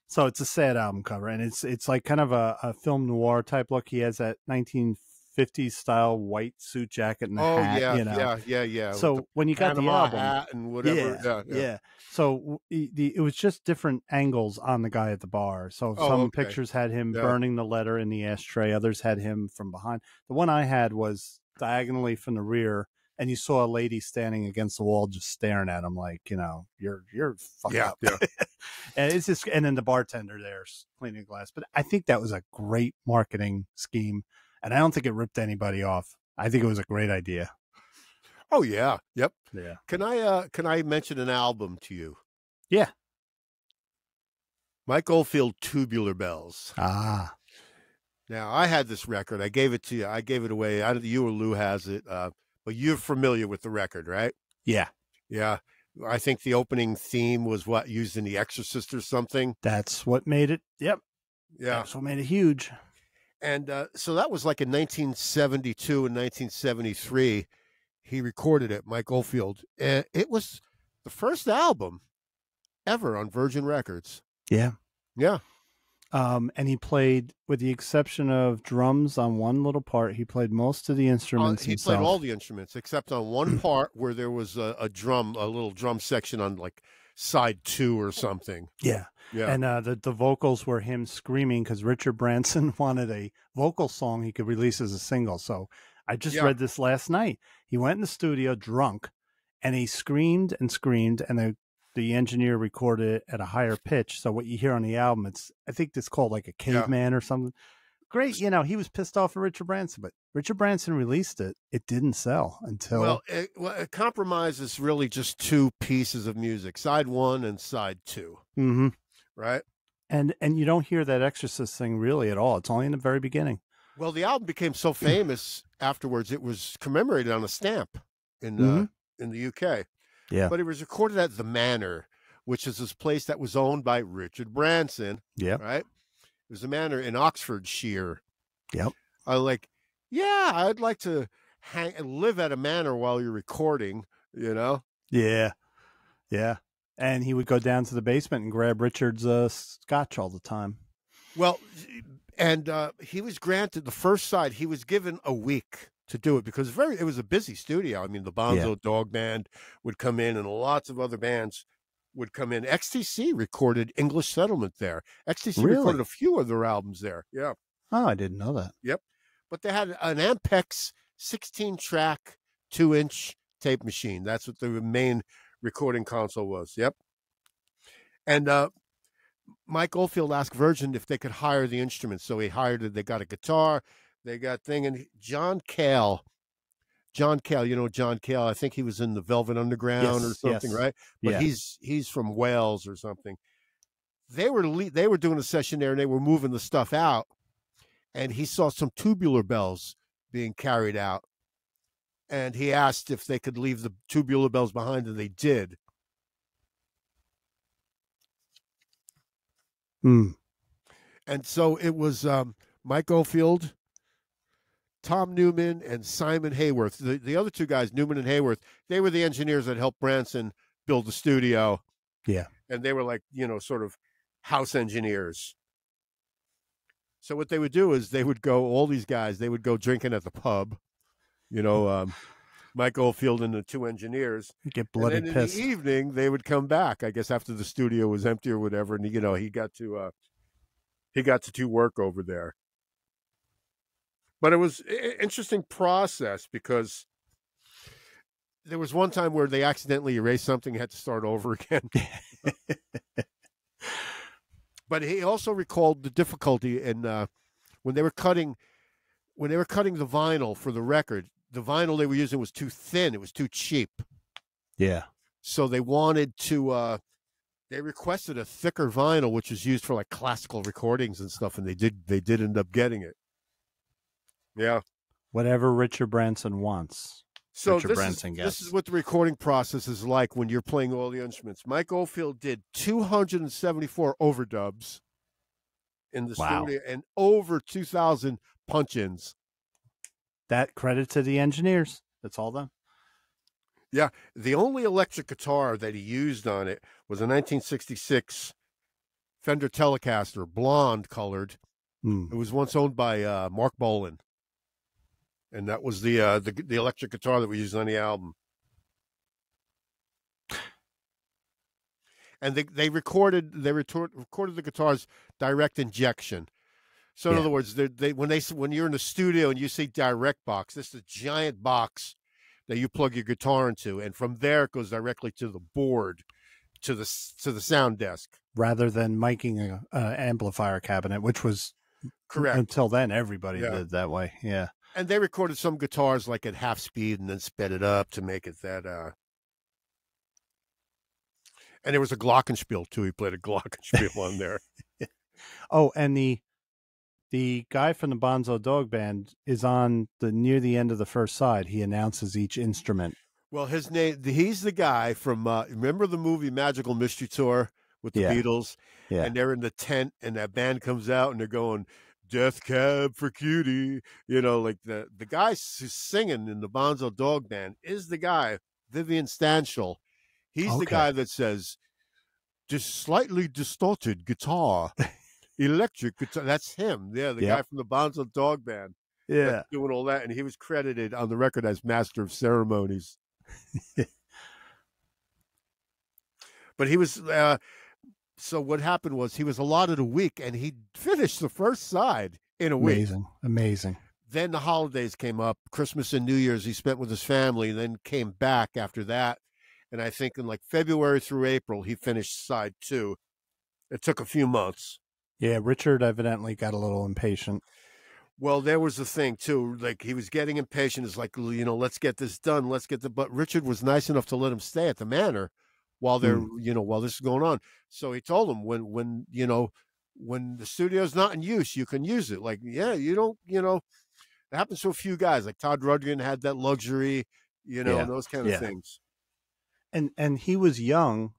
So it's a sad album cover, and it's like kind of a film noir type look. He has that 1950s style white suit jacket and the hat. Yeah. So when you got the album, hat and whatever, yeah. So it was just different angles on the guy at the bar. So some pictures had him burning the letter in the ashtray. Others had him from behind. The one I had was diagonally from the rear, and you saw a lady standing against the wall just staring at him like, you're fucked up. Yeah. And it's just, and then the bartender there's cleaning glass. But I think that was a great marketing scheme, and I don't think it ripped anybody off. I think it was a great idea. Oh yeah. Yep. Yeah. Can I mention an album to you? Yeah. Mike Oldfield, Tubular Bells. Ah. Now, I had this record. I gave it to you. I gave it away. You or Lou has it. But you're familiar with the record, right? Yeah. Yeah. I think the opening theme was used in The Exorcist or something. That's what made it. Yep. Yeah. That's what made it huge. And so that was like in 1972 and 1973. He recorded it, Mike Oldfield. And it was the first album ever on Virgin Records. Yeah. Yeah. And he played, with the exception of drums on one little part, he played most of the instruments himself. He played all the instruments, except on one part where there was a little drum section on like side 2 or something. Yeah. Yeah. And the vocals were him screaming, because Richard Branson wanted a vocal song he could release as a single. So I just read this last night. He went in the studio drunk, and he screamed and screamed, and the engineer recorded it at a higher pitch. So what you hear on the album, I think it's called like a caveman or something. Great. He was pissed off at Richard Branson, but Richard Branson released it. It didn't sell until... Well, Compromise is really just 2 pieces of music, side 1 and side 2. Mm-hmm. Right? And you don't hear that Exorcist thing really at all. It's only in the very beginning. Well, the album became so famous afterwards, it was commemorated on a stamp in the UK. Yeah. But it was recorded at The Manor, which is this place that was owned by Richard Branson. Yeah. Right? There's a manor in Oxfordshire. Yep. I like, yeah, I'd like to live at a manor while you're recording, you know? Yeah. Yeah. And he would go down to the basement and grab Richard's scotch all the time. Well, and he was granted the first side. He was given a week to do it because it was a busy studio. I mean, the Bonzo Dog Band would come in and lots of other bands would come in. XTC recorded English Settlement there. XTC recorded a few of their albums there. Yeah. Oh, I didn't know that. Yep. But they had an Ampex 16-track, 2-inch tape machine. That's what the main recording console was. Yep. And Mike Oldfield asked Virgin if they could hire the instruments. So he hired it. They got a guitar. They got thing. And John Cale, you know John Cale, I think he was in the Velvet Underground or something, right? But he's from Wales or something. They were doing a session there, and they were moving the stuff out. And he saw some Tubular Bells being carried out. And he asked if they could leave the Tubular Bells behind, and they did. And so it was Mike Oldfield, Tom Newman, and Simon Hayworth. The other two guys, Newman and Hayworth, they were the engineers that helped Branson build the studio. Yeah. And they were like, sort of house engineers. So what they would do is all these guys, they would go drinking at the pub, Mike Oldfield and the two engineers. Get bloody and then pissed. In the evening, they would come back, I guess, after the studio was empty or whatever. And, he got to do work over there. But it was an interesting process because there was one time where they accidentally erased something and had to start over again. But he also recalled the difficulty in when they were cutting the vinyl for the record. The vinyl they were using was too thin; it was too cheap. Yeah. So they wanted to. They requested a thicker vinyl, which was used for like classical recordings and stuff, and they did end up getting it. Yeah. Whatever Richard Branson wants. So this is what the recording process is like when you're playing all the instruments. Mike Oldfield did 274 overdubs in the studio and over 2,000 punch-ins. That credit to the engineers. That's all them. Yeah. The only electric guitar that he used on it was a 1966 Fender Telecaster, blonde colored. It was once owned by Mark Bolan. And that was the electric guitar that we used on the album. And they recorded the guitars direct injection. So in other words, when you're in the studio and you see direct box, this is a giant box that you plug your guitar into, and from there it goes directly to the board, to the sound desk, rather than miking an amplifier cabinet, which was correct until then. Everybody did that way. Yeah. And they recorded some guitars like at half speed and then sped it up to make it that. And there was a glockenspiel too. He played a glockenspiel on there. Oh, and the guy from the Bonzo Dog Band is on near the end of the first side. He announces each instrument. Well, he's the guy from. Remember the movie Magical Mystery Tour with the Beatles? Yeah. And they're in the tent, and that band comes out, and they're going, "Death Cab for Cutie," like the guy who's singing in the Bonzo Dog Band is the guy, Vivian Stanshall. He's the guy that says, "Just slightly distorted guitar, electric guitar." That's him. Yeah, the guy from the Bonzo Dog Band. Yeah, doing all that, and he was credited on the record as Master of Ceremonies. But he was. So what happened was he was allotted a week, and he finished the first side in a week. Amazing. Then the holidays came up, Christmas and New Year's he spent with his family, and then came back after that. And I think in like February through April, he finished side 2. It took a few months. Yeah, Richard evidently got a little impatient. Well, there was the thing too. Like he was getting impatient. It's like, let's get this done. But Richard was nice enough to let him stay at the manor while they're, while this is going on. So he told him when the studio's not in use, you can use it. Like, you don't, it happens to a few guys. Like Todd Rundgren had that luxury, and those kind of things. And he was young.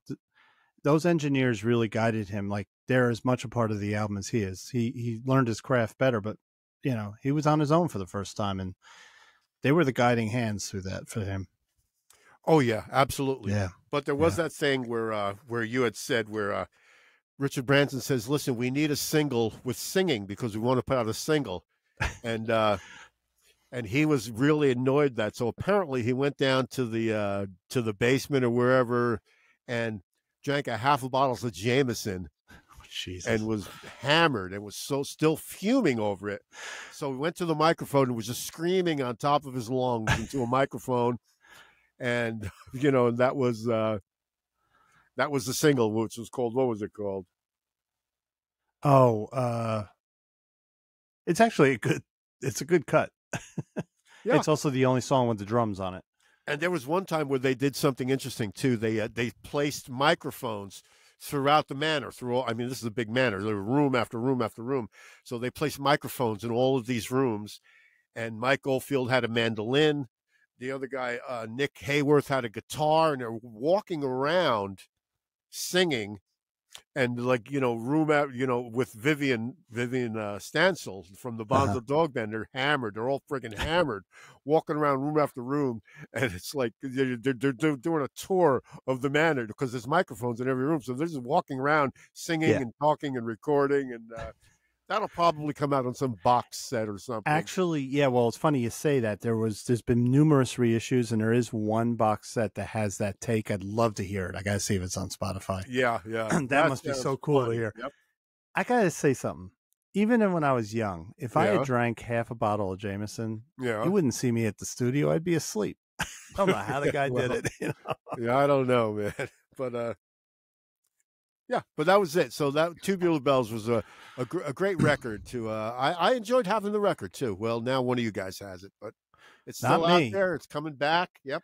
Those engineers really guided him. Like they're as much a part of the album as he is. He learned his craft better, but he was on his own for the first time, and they were the guiding hands through that for him. Oh yeah, absolutely. Yeah. But there was that thing where you had said where Richard Branson says, "Listen, we need a single with singing because we want to put out a single," and he was really annoyed that. So apparently he went down to the basement or wherever and drank a half a bottle of Jameson. Jesus. And was hammered and was still fuming over it. So he went to the microphone and was just screaming on top of his lungs into a microphone. And, and that was the single, which was called, what was it called? Oh, it's actually a good cut. Yeah. It's also the only song with the drums on it. And there was one time where they did something interesting too. They placed microphones throughout the manor. This is a big manor. There were room after room after room. So they placed microphones in all of these rooms. And Mike Oldfield had a mandolin. The other guy, Nick Hayworth, had a guitar, and they're walking around singing. And room out, with Vivian Stansel from the Bonzo Dog Band, they're hammered. They're all friggin' hammered, walking around room after room, and it's like they're doing a tour of the manor because there's microphones in every room, so they're just walking around singing and talking and recording, and that'll probably come out on some box set or something. Actually, yeah. Well, it's funny you say that. There's been numerous reissues, and there is one box set that has that take. I'd love to hear it. I gotta see if it's on Spotify. Yeah. That must be so cool to hear. Yep. I gotta say something. Even when I was young, if I had drank half a bottle of Jameson, you wouldn't see me at the studio. I'd be asleep. I don't know how the guy did it. Yeah, I don't know, man. But yeah, but that was it. So that Tubular Bells was a great record. I enjoyed having the record too. Well, now one of you guys has it, but it's still out there. It's coming back. Yep.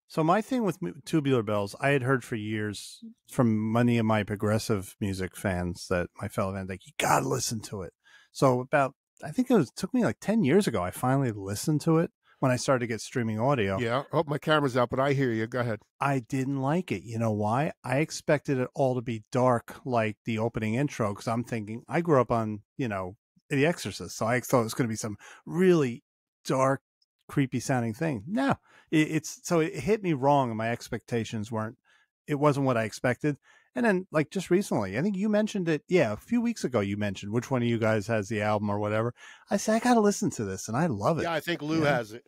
So my thing with Tubular Bells, I had heard for years from many of my progressive music fans, that my fellow fans, like, you got to listen to it. So I think it took me like 10 years ago, I finally listened to it when I started to get streaming audio. Yeah. Oh, my camera's out, but I hear you. Go ahead. I didn't like it. You know why? I expected it all to be dark like the opening intro, because I'm thinking, I grew up on, The Exorcist, so I thought it was going to be some really dark, creepy sounding thing. No, it hit me wrong, and my expectations wasn't what I expected. And then, like, just recently, I think you mentioned it. Yeah, a few weeks ago, you mentioned which one of you guys has the album or whatever. I said, I got to listen to this, and I love it. Yeah, I think Lou has it.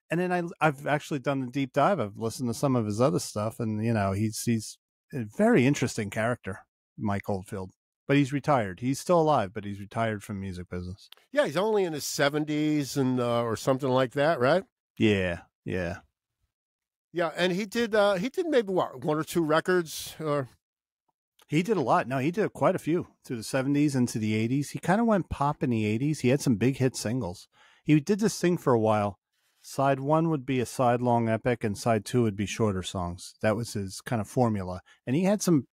And then I've actually done the deep dive. I've listened to some of his other stuff, and he's a very interesting character, Mike Oldfield. But he's retired. He's still alive, but he's retired from music business. Yeah, he's only in his 70s and or something like that, right? Yeah. Yeah, and he did maybe one or two records, or he did a lot. No, he did quite a few through the 70s into the 80s. He kind of went pop in the 80s. He had some big hit singles. He did this thing for a while. Side one would be a side-long epic, and side two would be shorter songs. That was his kind of formula. And he had some,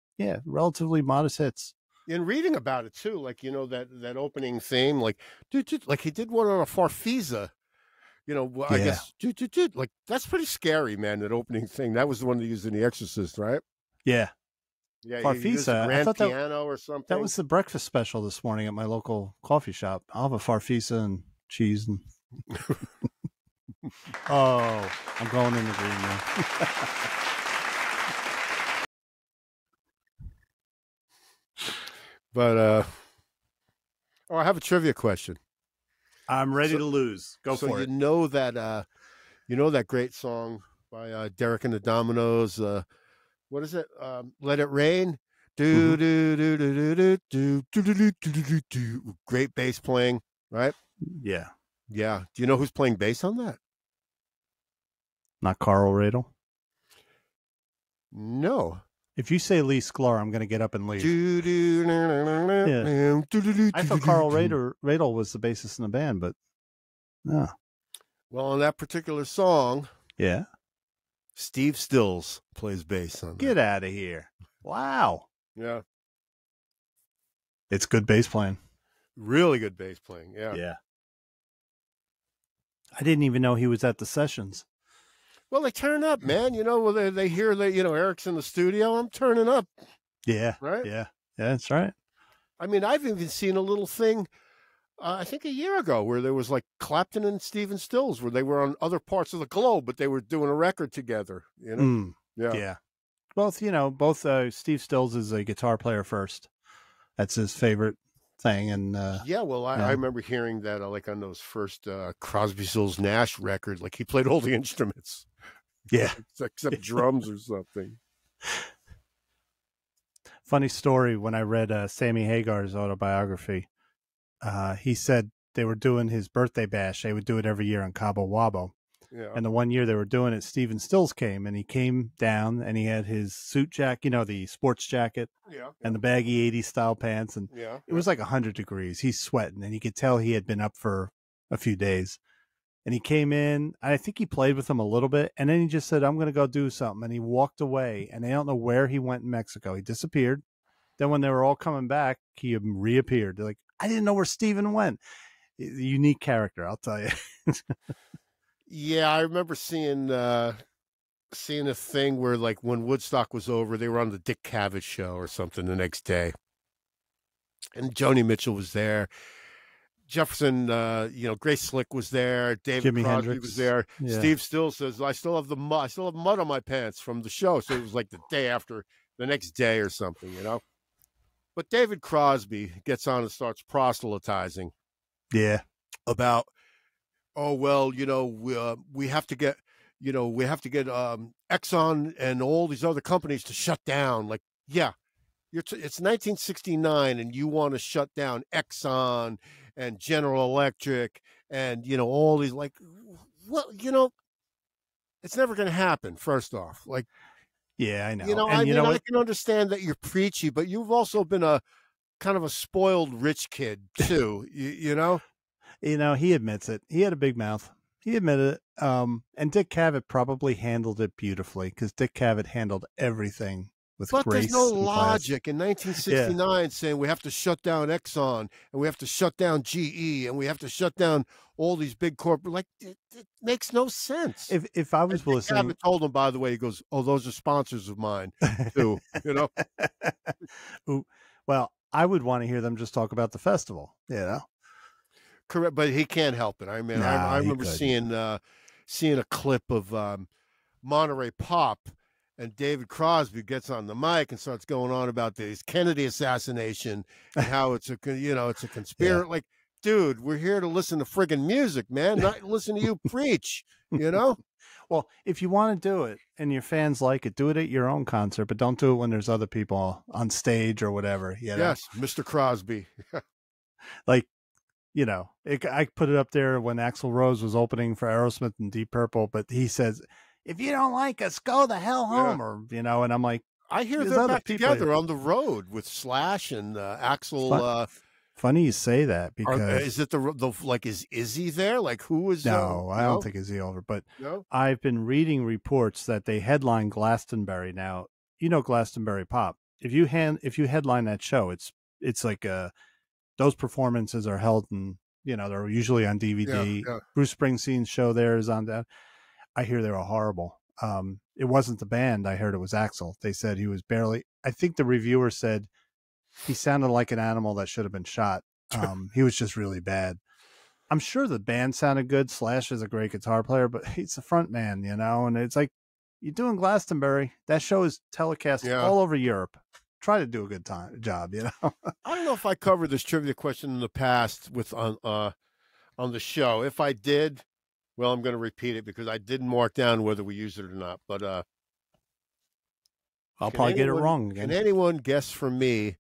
relatively modest hits. In reading about it, too, like, that opening theme, like he did one on a Farfisa, I guess, like, that's pretty scary, man, that opening thing. That was the one they used in The Exorcist, right? Yeah. Yeah, Farfisa. I thought piano or something. That was the breakfast special this morning at my local coffee shop. I'll have a Farfisa and cheese and... Oh, I'm going in the green now. But I have a trivia question. I'm ready to lose. Go for it. You know that great song by Derek and the Dominoes. What is it? Let It Rain. Do do do do do do do do do do. Great bass playing, right? Yeah. Yeah. Do you know who's playing bass on that? Not Carl Radle? No. If you say Lee Sklar, I'm going to get up and leave. Yeah. I thought Carl Radle was the bassist in the band, but no. Well, on that particular song, yeah, Steve Stills plays bass on that. Get out of here. Wow. Yeah. It's good bass playing. Really good bass playing, yeah. Yeah. I didn't even know he was at the sessions. Well, they turn up, man. They hear that, Eric's in the studio. I'm turning up. Yeah. Right? Yeah. Yeah, that's right. I mean, I've even seen a little thing, I think a year ago, where there was like Clapton and Stephen Stills, where they were on other parts of the globe, but they were doing a record together. You know? Yeah. Both, Steve Stills is a guitar player first. That's his favorite thing. And I remember hearing that like on those first Crosby, Stills, Nash records, like he played all the instruments. Yeah. Except drums or something. Funny story, when I read Sammy Hagar's autobiography, he said they were doing his birthday bash. They would do it every year in Cabo Wabo. Yeah. And the one year they were doing it, Stephen Stills came, and he came down and he had his suit jacket, the sports jacket, and the baggy 80s style pants. And it was like 100 degrees. He's sweating, and you could tell he had been up for a few days. And he came in, I think he played with them a little bit, and then he just said, I'm going to go do something. And he walked away, and they don't know where he went in Mexico. He disappeared. Then when they were all coming back, he reappeared. They're like, I didn't know where Steven went. A unique character, I'll tell you. Yeah, I remember seeing a thing where, like, when Woodstock was over, they were on the Dick Cavett show or something the next day. And Joni Mitchell was there. Jefferson, Grace Slick was there. David Jimi Crosby Hendrix was there. Yeah. Steve Stills says, I still have mud on my pants from the show. So it was like the day after, the next day or something, But David Crosby gets on and starts proselytizing. Yeah. About, we have to get, Exxon and all these other companies to shut down. Like, yeah, it's 1969 and you want to shut down Exxon and General Electric and, all these, like, well, it's never going to happen, first off. Like, yeah, I know. I can understand that you're preachy, but you've also been a kind of a spoiled rich kid too, He admits it. He had a big mouth. He admitted it. And Dick Cavett probably handled it beautifully because Dick Cavett handled everything with grace. But there's no logic in 1969 saying we have to shut down Exxon and we have to shut down GE and we have to shut down all these big corporate. Like, it makes no sense. If I was listening, Cavett told him, by the way, he goes, "Oh, those are sponsors of mine too." Well, I would want to hear them just talk about the festival. Correct, but he can't help it. I mean, I remember seeing a clip of Monterey Pop, and David Crosby gets on the mic and starts going on about this Kennedy assassination and how it's a conspiracy. Yeah. Like, dude, we're here to listen to friggin' music, man, not listen to you preach. Well, if you want to do it and your fans like it, do it at your own concert, but don't do it when there's other people on stage or whatever. Yes, Mr. Crosby. Like, I put it up there when Axl Rose was opening for Aerosmith and Deep Purple, but he says, if you don't like us, go the hell home. Or, and I'm like, I hear they're back together on the road with Slash and Axl. Funny you say that because is it is Izzy there? Like, who is? No, I don't think Izzy over. But I've been reading reports that they headline Glastonbury now. Glastonbury Pop. If you headline that show, it's like those performances are held in they're usually on DVD. Yeah. Bruce Springsteen's show there is on that. I hear they were horrible. It wasn't the band. I heard it was Axl. They said he was barely. I think the reviewer said he sounded like an animal that should have been shot. He was just really bad. I'm sure the band sounded good. Slash is a great guitar player, but he's the front man, and it's like, you're doing Glastonbury. That show is telecast all over Europe. Try to do a good job, I don't know if I covered this trivia question in the past on the show. If I did, well, I'm going to repeat it because I didn't mark down whether we used it or not. But I'll probably get it wrong again. Can anyone guess for me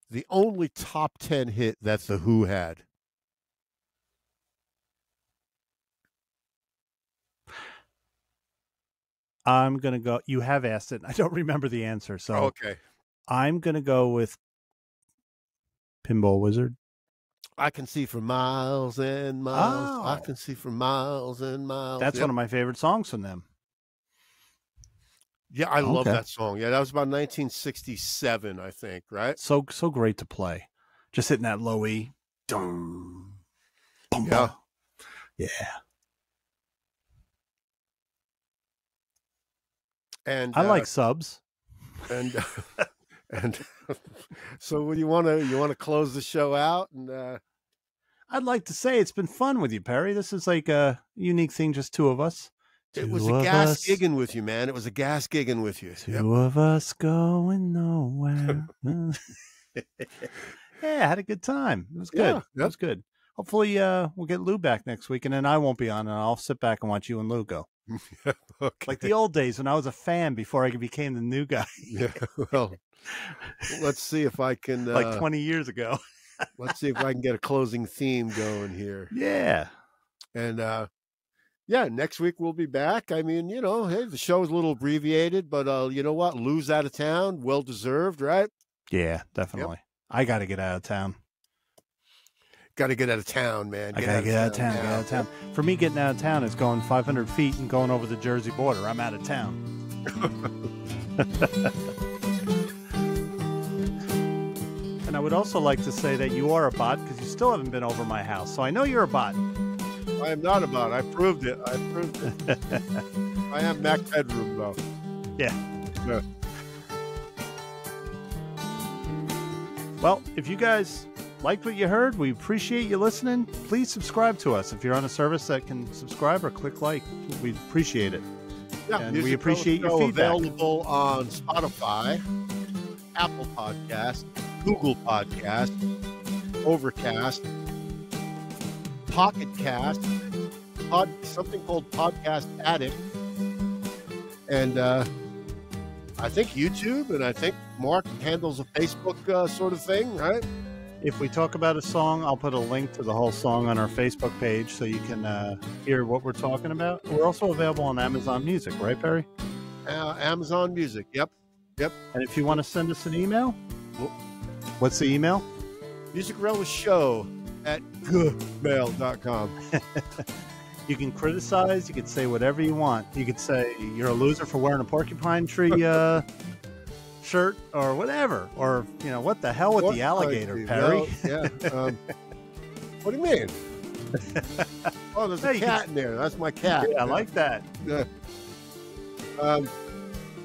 the only top 10 hit that The Who had? I'm going to go. You have asked it. I don't remember the answer. So okay. I'm going to go with Pinball Wizard. I can see for miles and miles. I can see for miles and miles. That's one of my favorite songs from them. Yeah, I love that song. Yeah, that was about 1967, I think, right? So great to play. Just hitting that low E. Dum, bum, yeah. Bum. Yeah. And I like Subs. And And so, what do you want to close the show out? And I'd like to say it's been fun with you, Perry. This is like a unique thing, just two of us. It was a gas gigging with you, man. It was a gas gigging with you. Two of us going nowhere. Yeah, I had a good time. It was good. It was good. Hopefully, we'll get Lou back next week, and then I won't be on, and I'll sit back and watch you and Lou go. Okay. Like the old days when I was a fan before I became the new guy. Yeah, well, let's see if I can. Like 20 years ago. Let's see if I can get a closing theme going here. Yeah. And next week we'll be back. I mean, hey, the show is a little abbreviated, but you know what? Lou's out of town. Well deserved, right? Yeah, definitely. Yep. I got to get out of town. Got to get out of town, man. I got to get out of town. For me, getting out of town is going 500 feet and going over the Jersey border. I'm out of town. And I would also like to say that you are a bot because you still haven't been over my house. So I know you're a bot. I am not a bot. I proved it. I am Mac Bedroom, though. Yeah. Well, if you guys liked what you heard, we appreciate you listening. Please subscribe to us. If you're on a service that can subscribe or click like, we'd appreciate it. Yeah, and we appreciate your feedback. Available on Spotify, Apple Podcast, Google Podcast, Overcast, Pocket Cast, something called Podcast Addict, and I think YouTube, and I think Mark handles a Facebook sort of thing, right? If we talk about a song, I'll put a link to the whole song on our Facebook page so you can hear what we're talking about. We're also available on Amazon Music, right, Perry? Amazon Music, yep. And if you want to send us an email, what's the email? musicrelishshow@gmail.com. You can criticize. You can say whatever you want. You could say you're a loser for wearing a porcupine tree shirt or whatever. Or, what the hell with the alligator, Perry? Well, yeah. What do you mean? Oh, there's a cat in there. That's my cat. Yeah, I like that.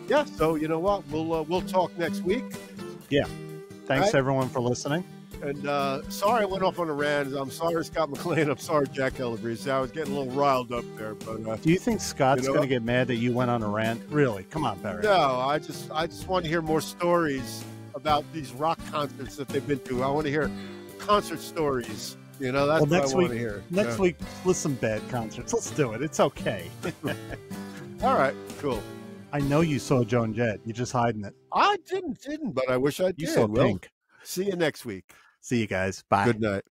Yeah, so you know what? We'll talk next week. Yeah. Thanks, everyone, for listening. And sorry I went off on a rant. I'm sorry, Scott McLean. I'm sorry, Jack Calabrese. I was getting a little riled up there. But do you think Scott's going to get mad that you went on a rant? Really? Come on, Barry. No, I just want to hear more stories about these rock concerts that they've been to. I want to hear concert stories. That's what I want to hear. Next week, listen, bad concerts. Let's do it. It's okay. All right, cool. I know you saw Joan Jett. You're just hiding it. I didn't, but I wish I did. You saw Pink. See you next week. See you guys. Bye. Good night.